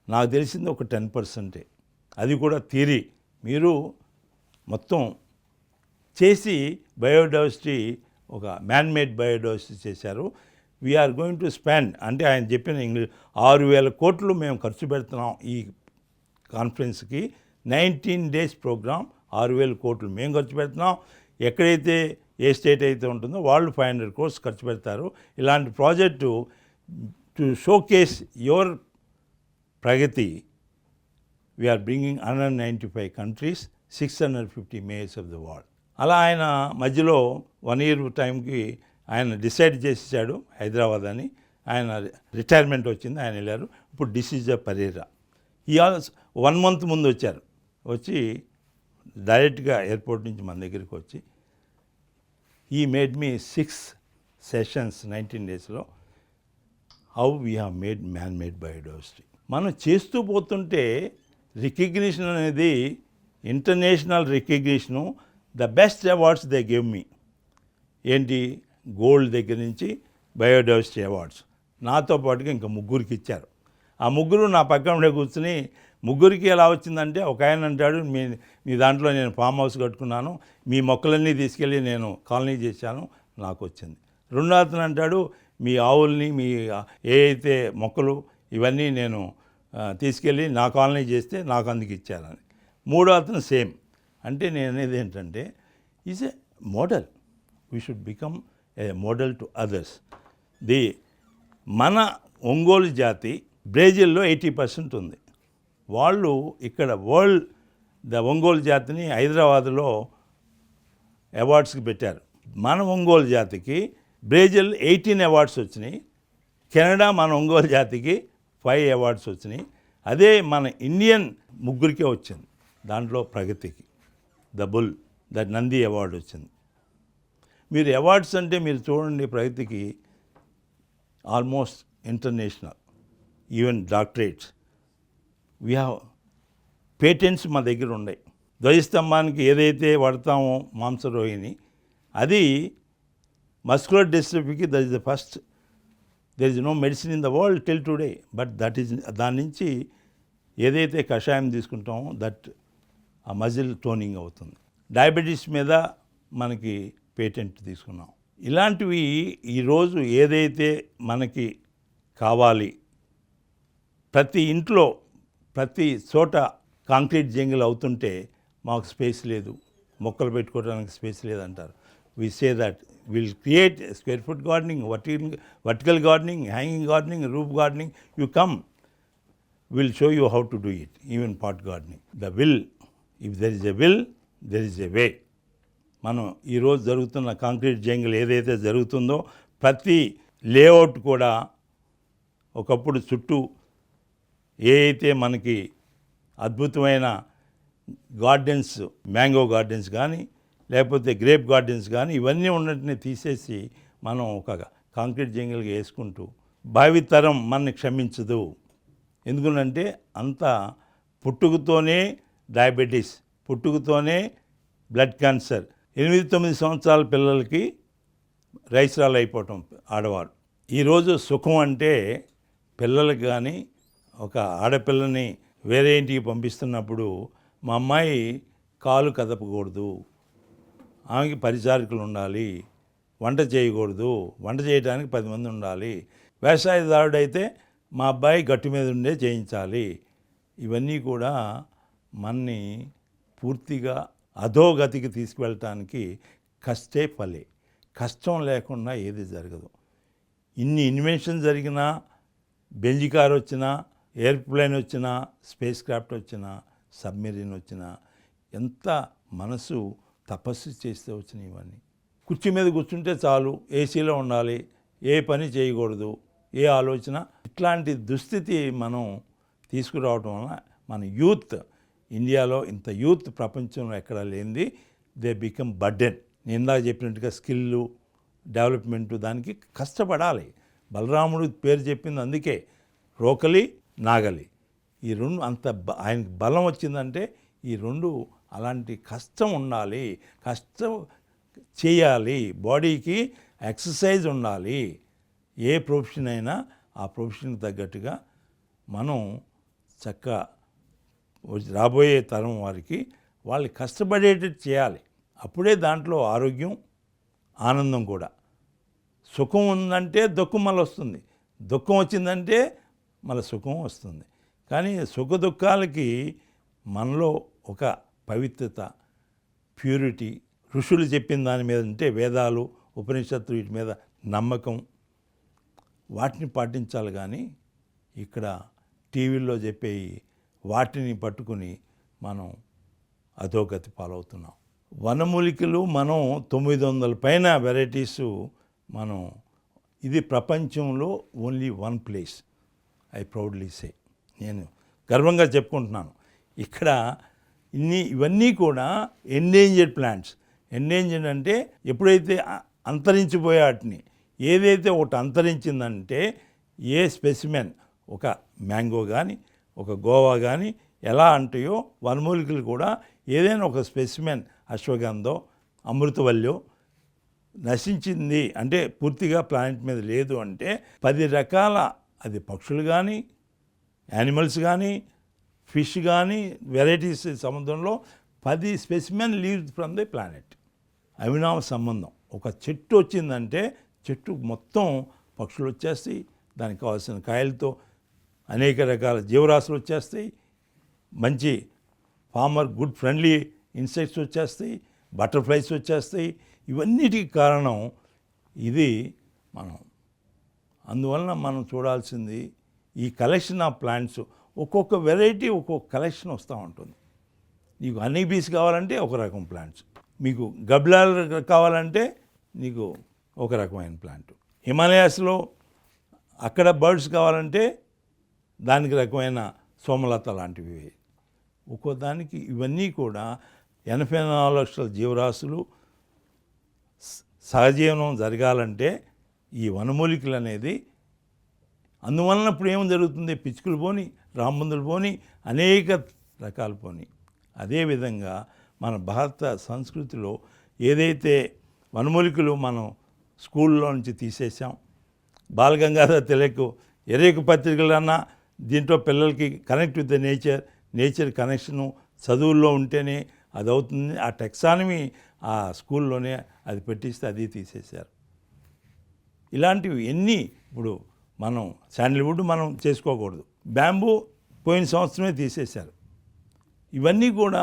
నాకు తెలిసింది ఒక 10%, అది కూడా థియరీ, మీరు మొత్తం చేసి బయోడైవర్సిటీ ఒక మ్యాన్మేడ్ బయోడైవర్సిటీ చేశారు. వీఆర్ గోయింగ్ టు స్పెండ్, అంటే ఆయన చెప్పిన ఇంగ్లీష్, 6,000 కోట్లు మేము ఖర్చు పెడుతున్నాం ఈ కాన్ఫరెన్స్కి. 19 days ప్రోగ్రామ్, 6,000 కోట్లు మేము ఖర్చు పెడుతున్నాం. ఎక్కడైతే ఏ స్టేట్ అయితే ఉంటుందో వాళ్ళు 500 crores ఖర్చు పెడతారు. ఇలాంటి project to showcase your pragati, we బ్రింగింగ్ 195 countries, 650 mayors of the world. అలా ఆయన మధ్యలో 1 year టైంకి ఆయన డిసైడ్ చేసేసాడు హైదరాబాద్ అని. ఆయన రిటైర్మెంట్ వచ్చింది, ఆయన వెళ్ళారు. ఇప్పుడు డిసిజా పరేరా ఈ 1 month ముందు వచ్చారు. వచ్చి డైరెక్ట్గా ఎయిర్పోర్ట్ నుంచి మన దగ్గరికి వచ్చి ఈ మేడ్ మీ 6 sessions 19 daysలో how we have made man made biodiversity. మనం చేస్తూ పోతుంటే రికగ్నిషన్ అనేది international recognition. The best awards they give me ఏంటి, గోల్డ్ దగ్గర నుంచి బయోడైవర్సిటీ అవార్డ్స్ నాతో పాటుగా ఇంకా 3 ఇచ్చారు. ఆ 3 నా పక్కన ఉండే కూర్చుని, ముగ్గురికి ఎలా వచ్చిందంటే, ఒక ఆయన అంటాడు మీ దాంట్లో నేను ఫామ్ హౌస్ కట్టుకున్నాను, మీ మొక్కలన్నీ తీసుకెళ్ళి నేను కాలనీ చేశాను, నాకు వచ్చింది. రెండో అతను అంటాడు, మీ ఆవుల్ని మీ ఏ అయితే మొక్కలు ఇవన్నీ నేను తీసుకెళ్ళి నా కాలనీ చేస్తే నాకు అందుకు ఇచ్చారని. మూడో అతను సేమ్. అంటే నేను అనేది ఏంటంటే is a model. We should become a model to others. మన ఒంగోలు జాతి బ్రెజిల్లో 80% ఉంది. వాళ్ళు ఇక్కడ ఒంగోలు జాతిని హైదరాబాదులో అవార్డ్స్కి పెట్టారు. మన ఒంగోలు జాతికి బ్రెజిల్ 18 అవార్డ్స్ వచ్చినాయి. కెనడా మన ఒంగోలు జాతికి 5 అవార్డ్స్ వచ్చినాయి. అదే మన ఇండియన్ 3కే వచ్చింది. దాంట్లో ప్రగతికి ద నంది అవార్డు వచ్చింది. మీరు అవార్డ్స్ అంటే మీరు చూడండి, ప్రగతికి almost international, even doctorates. We have patents మా దగ్గర ఉన్నాయి. ధ్వజస్తంభానికి ఏదైతే వాడతామో మాంసరోహిణి, అది మస్కులర్ డిస్ట్రఫీకి that is the first. There is no medicine in the world till today, but that is దాని నుంచి ఏదైతే కషాయం తీసుకుంటామో దట్ ఆ మజిల్ టోనింగ్ అవుతుంది. డయాబెటీస్ మీద మనకి పేటెంట్ తీసుకున్నాం. ఇలాంటివి ఈరోజు ఏదైతే మనకి కావాలి, ప్రతి ఇంట్లో ప్రతి చోట కాంక్రీట్ జంగిల్ అవుతుంటే మాకు స్పేస్ లేదు, మొక్కలు పెట్టుకోవడానికి స్పేస్ లేదంటారు. We say that will create square foot gardening, vertical gardening, hanging gardening, roof gardening. You come, will show you how to do it. Even pot gardening. The will, if there is a will there is a way. మనం ఈరోజు జరుగుతున్న concrete jungle ఏదైతే జరుగుతుందో, ప్రతి layout కూడా ఒకప్పుడు చుట్టూ ఏ అయితే మనకి అద్భుతమైన గార్డెన్స్, మ్యాంగో గార్డెన్స్ కానీ లేకపోతే గ్రేప్ గార్డెన్స్ కానీ ఇవన్నీ ఉన్నట్టునే తీసేసి మనం ఒక కాంక్రీట్ జంగిల్గా వేసుకుంటూ భావితరం మనని క్షమించదు. ఎందుకంటే అంత పుట్టుకతోనే డయాబెటీస్, పుట్టుకతోనే బ్లడ్ క్యాన్సర్, 8-9 సంవత్సరాల పిల్లలకి రైసరాలు అయిపోవటం ఆడవారు. ఈరోజు సుఖం అంటే పిల్లలకి కానీ ఒక ఆడపిల్లని వేరే ఇంటికి పంపిస్తున్నప్పుడు మా అమ్మాయి కాలు కదపకూడదు, ఆమెకి పరిచారికలు ఉండాలి, వంట చేయకూడదు, వంట చేయడానికి 10 మంది ఉండాలి, వ్యవసాయదారుడైతే మా అబ్బాయి గట్టు మీద ఉండే చేయించాలి. ఇవన్నీ కూడా మన్ని పూర్తిగా అధోగతికి తీసుకువెళ్ళటానికి కష్టే ఫలే. కష్టం లేకుండా ఏది జరగదు. ఇన్ని ఇన్వెన్షన్ జరిగినా, బెంజ్ కార్ వచ్చినా, ఎయిర్ప్లేన్ వచ్చినా, స్పేస్ క్రాఫ్ట్ వచ్చినా, సబ్మెరీన్ వచ్చినా, ఎంత మనసు తపస్సు చేస్తే వచ్చినాయి ఇవన్నీ. కుర్చీ మీద కూర్చుంటే చాలు, ఏసీలో ఉండాలి, ఏ పని చేయకూడదు, ఏ ఆలోచన, ఇట్లాంటి దుస్థితి మనం తీసుకురావటం వలన మన యూత్, ఇండియాలో ఇంత యూత్ ప్రపంచంలో ఎక్కడా లేనిది, దే బికమ్ బర్డెన్. నేను ఇందాక చెప్పినట్టుగా స్కిల్లు డెవలప్మెంటు దానికి కష్టపడాలి. బలరాముడు పేరు చెప్పింది అందుకే, రోకలి నాగలి. ఈ రెండు అంత ఆయనకి బలం వచ్చిందంటే ఈ రెండు అలాంటి కష్టం ఉండాలి, కష్టం చేయాలి, బాడీకి ఎక్సర్సైజ్ ఉండాలి. ఏ ప్రొఫెషన్ అయినా ఆ ప్రొఫెషన్కి తగ్గట్టుగా మనం చక్కగా రాబోయే తరం వారికి వాళ్ళు కష్టపడేటట్టు చేయాలి. అప్పుడే దాంట్లో ఆరోగ్యం, ఆనందం కూడా. సుఖం ఉందంటే దుఃఖం మళ్ళీ వస్తుంది, దుఃఖం వచ్చిందంటే మళ్ళీ సుఖం వస్తుంది. కానీ సుఖ దుఃఖాలకి మనలో ఒక పవిత్రత, ప్యూరిటీ, ఋషులు చెప్పిన దాని మీద అంటే వేదాలు, ఉపనిషత్తులు, వీటి మీద నమ్మకం, వాటిని పాటించాలి. కానీ ఇక్కడ టీవీల్లో చెప్పే వాటిని పట్టుకుని మనం అధోగతి పాలవుతున్నాం. వనమూలికలు మనం 900 పైన వెరైటీసు మనం ఇది ప్రపంచంలో only one place, I proudly say, నేను గర్వంగా చెప్పుకుంటున్నాను. ఇక్కడ ఇవన్నీ కూడా ఎండేంజర్డ్ ప్లాంట్స్. ఎండేంజర్డ్ అంటే ఎప్పుడైతే అంతరించిపోయే వాటిని, ఏదైతే ఒకటి అంతరించిందంటే ఏ స్పెసిమెన్, ఒక మ్యాంగో కానీ ఒక గోవా కానీ ఎలా అంటాయో వనమూలికలు కూడా ఏదైనా ఒక స్పెసిమెన్, అశ్వగంధో అమృతవల్లియో నశించింది అంటే పూర్తిగా ప్లానెట్ మీద లేదు అంటే 10 రకాల, అది పక్షులు కానీ యానిమల్స్ కానీ ఫిష్ కానీ వెరైటీస్, సముద్రంలో 10 specimen leaves from the planet. అవినావ సంబంధం. ఒక చెట్టు వచ్చిందంటే చెట్టు మొత్తం పక్షులు వచ్చేస్తాయి, దానికి కావాల్సిన కాయలతో అనేక రకాల జీవరాశులు వచ్చేస్తాయి, మంచి ఫార్మర్ గుడ్ ఫ్రెండ్లీ ఇన్సెక్ట్స్ వచ్చేస్తాయి, బటర్ఫ్లైస్ వచ్చేస్తాయి. ఇవన్నిటికి కారణం ఇది అందువలన మనం చూడాల్సింది ఈ కలెక్షన్ ఆఫ్ ప్లాంట్స్. ఒక్కొక్క వెరైటీ ఒక్కొక్క కలెక్షన్ వస్తూ ఉంటుంది. నీకు హనీ బీస్ కావాలంటే ఒక రకం ప్లాంట్స్, మీకు గబ్లాలు కావాలంటే నీకు ఒక రకమైన ప్లాంట్, హిమాలయాస్లో అక్కడ బర్డ్స్ కావాలంటే దానికి రకమైన సోమలత లాంటివి. ఒక్కో దానికి ఇవన్నీ కూడా 84 లక్షల జీవరాశులు సహజీవనం జరగాలంటే ఈ వనమూలికలు అనేది. అందువలన ఇప్పుడు ఏం జరుగుతుంది, పిచ్చుకలు పోని, రామందులు పోని, అనేక రకాలు పోని. అదేవిధంగా మన భారత సంస్కృతిలో ఏదైతే వనమూలికలు మనం స్కూల్లో నుంచి తీసేసాం, బాలగంగాధర తిలక్ ఎరేకు పత్రికలన్నా దీంట్లో పిల్లలకి connect with the nature connection చదువుల్లో ఉంటేనే అది అవుతుంది. ఆ టెక్సానమీ ఆ స్కూల్లోనే అది పెట్టిస్తే అది తీసేశారు. ఇలాంటివి ఎన్ని, ఇప్పుడు మనం శాండిల్వుడ్ మనం చేసుకోకూడదు, బ్యాంబూ పోయిన సంవత్సరమే తీసేశారు. ఇవన్నీ కూడా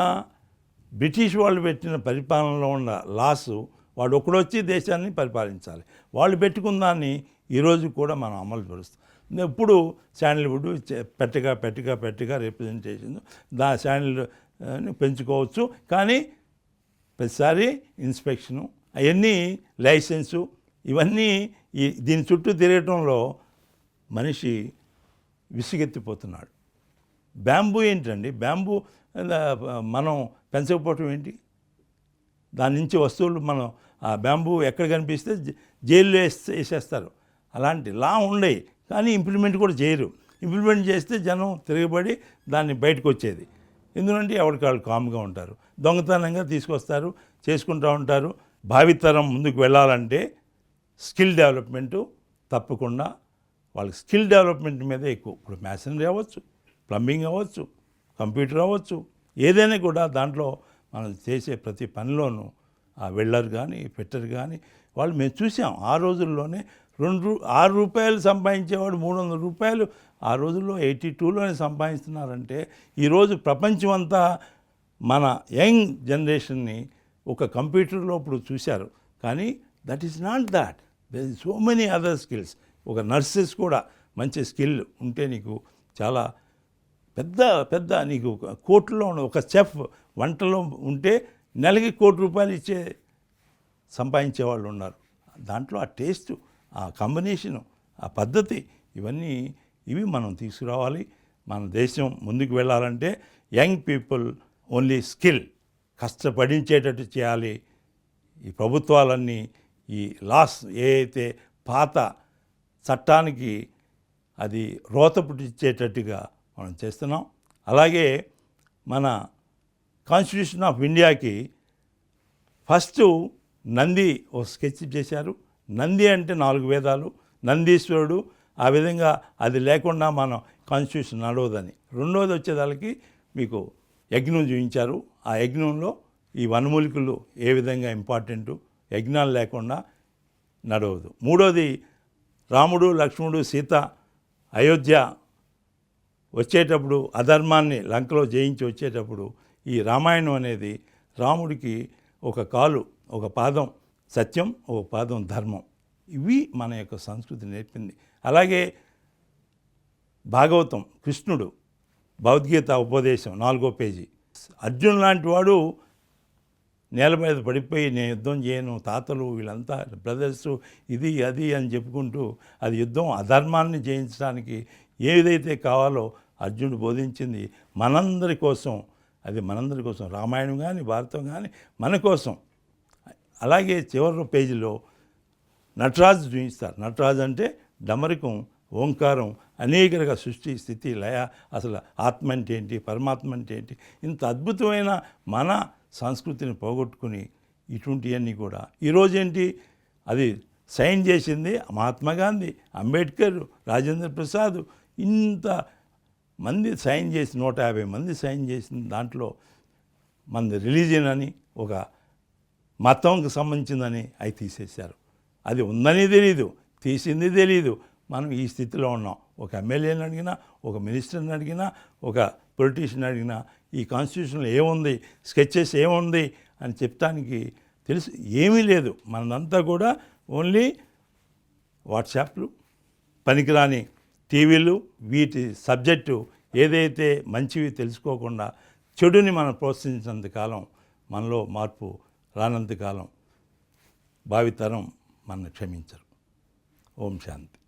బ్రిటిష్ వాళ్ళు పెట్టిన పరిపాలనలో ఉన్న లాసు. వాడు ఒకడొచ్చి దేశాన్ని పరిపాలించాలి, వాళ్ళు పెట్టుకున్న దాన్ని ఈరోజు కూడా మనం అమలు పరుస్తాం. ఇప్పుడు శాండిల్వుడ్ పెట్టగా రిప్రజెంటేషన్ శాండిల్ పెంచుకోవచ్చు, కానీ ప్రతిసారి ఇన్స్పెక్షను అవన్నీ లైసెన్సు ఇవన్నీ దీని చుట్టూ తిరగటంలో మనిషి విసుగెత్తిపోతున్నాడు. బ్యాంబూ ఏంటండి, బ్యాంబూ మనం పెంచకపోవటం ఏంటి? దాని నుంచి వస్తువులు మనం ఆ బ్యాంబూ ఎక్కడ కనిపిస్తే జైల్లో వేసేస్తారు. అలాంటి లా ఉండేవి, కానీ ఇంప్లిమెంట్ కూడా చేయరు. ఇంప్లిమెంట్ చేస్తే జనం తిరగబడి దాన్ని బయటకు వచ్చేది. ఎందుకంటే ఎవరికాళ్ళు కామ్గా ఉంటారు, దొంగతనంగా తీసుకొస్తారు, చేసుకుంటూ ఉంటారు. భావితరం ముందుకు వెళ్ళాలంటే స్కిల్ డెవలప్మెంటు తప్పకుండా, వాళ్ళకి స్కిల్ డెవలప్మెంట్ మీద ఎక్కువ. ఇప్పుడు మ్యాషనరీ అవ్వచ్చు, ప్లంబింగ్ అవ్వచ్చు, కంప్యూటర్ అవ్వచ్చు, ఏదైనా కూడా దాంట్లో మనం చేసే ప్రతి పనిలోనూ ఆ వెల్డర్ కానీ ఫిట్టర్ కానీ వాళ్ళు మేము చూసాం. ఆ రోజుల్లోనే 6 రూపాయలు సంపాదించేవాడు 300 రూపాయలు ఆ రోజుల్లో 82లోనే సంపాదిస్తున్నారంటే, ఈరోజు ప్రపంచం అంతా మన యంగ్ జనరేషన్ని ఒక కంప్యూటర్లో ఇప్పుడు చూశారు. కానీ that is not that, there is so many other skills. ఒక నర్సెస్ కూడా మంచి స్కిల్ ఉంటే నీకు చాలా పెద్ద నీకు కోట్లలో ఉన్న ఒక చెఫ్ వంటలో ఉంటే నెలకి ₹1,00,00,000 ఇచ్చే సంపాదించే వాళ్ళు ఉన్నారు. దాంట్లో ఆ టేస్ట్, ఆ కాంబినేషను, ఆ పద్ధతి, ఇవి మనం తీసుకురావాలి. మన దేశం ముందుకు వెళ్ళాలంటే యంగ్ పీపుల్ ఓన్లీ స్కిల్ కష్టపడించేటట్టు చేయాలి. ఈ ప్రభుత్వాలన్నీ ఈ లాస్ ఏదైతే పాత చట్టానికి అది రోత పుట్టించేటట్టుగా మనం చేస్తున్నాం. అలాగే మన కాన్స్టిట్యూషన్ ఆఫ్ ఇండియాకి ఫస్ట్ నంది ఒక స్కెచ్ చేశారు. నంది అంటే 4 వేదాలు, నందీశ్వరుడు, ఆ విధంగా అది లేకుండా మనం కాన్స్టిట్యూషన్ నడవదని. రెండోది వచ్చేదానికి మీకు యజ్ఞం చూపించారు. ఆ యజ్ఞంలో ఈ వనమూలికలు ఏ విధంగా ఇంపార్టెంటు, యజ్ఞాలు లేకుండా నడవదు. మూడోది రాముడు లక్ష్మణుడు సీత అయోధ్య వచ్చేటప్పుడు అధర్మాన్ని లంకలో జయించి వచ్చేటప్పుడు ఈ రామాయణం అనేది రాముడికి ఒక కాలు, ఒక పాదం సత్యం, ఒక పాదం ధర్మం. ఇవి మన యొక్క సంస్కృతి నేర్పింది. అలాగే భాగవతం, కృష్ణుడు భగవద్గీత ఉపదేశం 4వ పేజీ. అర్జున్ లాంటి వాడు నేల మీద పడిపోయి నేను యుద్ధం చేయను, తాతలు వీళ్ళంతా బ్రదర్స్ ఇది అది అని చెప్పుకుంటూ అది యుద్ధం అధర్మాన్ని జయించడానికి ఏదైతే కావాలో అర్జునుడు బోధించింది మనందరి కోసం, అది మనందరి కోసం. రామాయణం కానీ భారతం కానీ మన కోసం. అలాగే చివరి పేజీలో నటరాజు చూపిస్తారు. నటరాజు అంటే డమరికం, ఓంకారం, అనేక రకాల సృష్టి, స్థితి, లయ, అసలు ఆత్మ అంటే ఏంటి, పరమాత్మ అంటే ఏంటి, ఇంత అద్భుతమైన మన సంస్కృతిని పోగొట్టుకుని ఇటువంటివన్నీ కూడా ఈరోజేంటి అది సైన్ చేసింది మహాత్మా గాంధీ, అంబేద్కర్, రాజేంద్ర ప్రసాద్, ఇంత మంది సైన్ చేసి 150 మంది సైన్ చేసిన దాంట్లో మనది రిలీజియన్ అని ఒక మతంకి సంబంధించిందని అవి తీసేశారు. అది ఉందని తెలీదు, తీసింది తెలీదు. మనం ఈ స్థితిలో ఉన్నాం. ఒక ఎమ్మెల్యేని అడిగినా, ఒక మినిస్టర్ని అడిగినా, ఒక పొలిటీషియన్ అడిగినా ఈ కాన్స్టిట్యూషన్లో ఏముంది, స్కెచెస్ ఏముంది అని చెప్పడానికి తెలుసు ఏమీ లేదు. మనంతా కూడా ఓన్లీ వాట్సాప్లు, పనికిరాని టీవీలు, వీటి సబ్జెక్టు ఏదైతే మంచివి తెలుసుకోకుండా చెడుని మనం ప్రోత్సహించినంత కాలం మనలో మార్పు రానంతకాలం భావితరం మన క్షమించరు. ఓం శాంతి.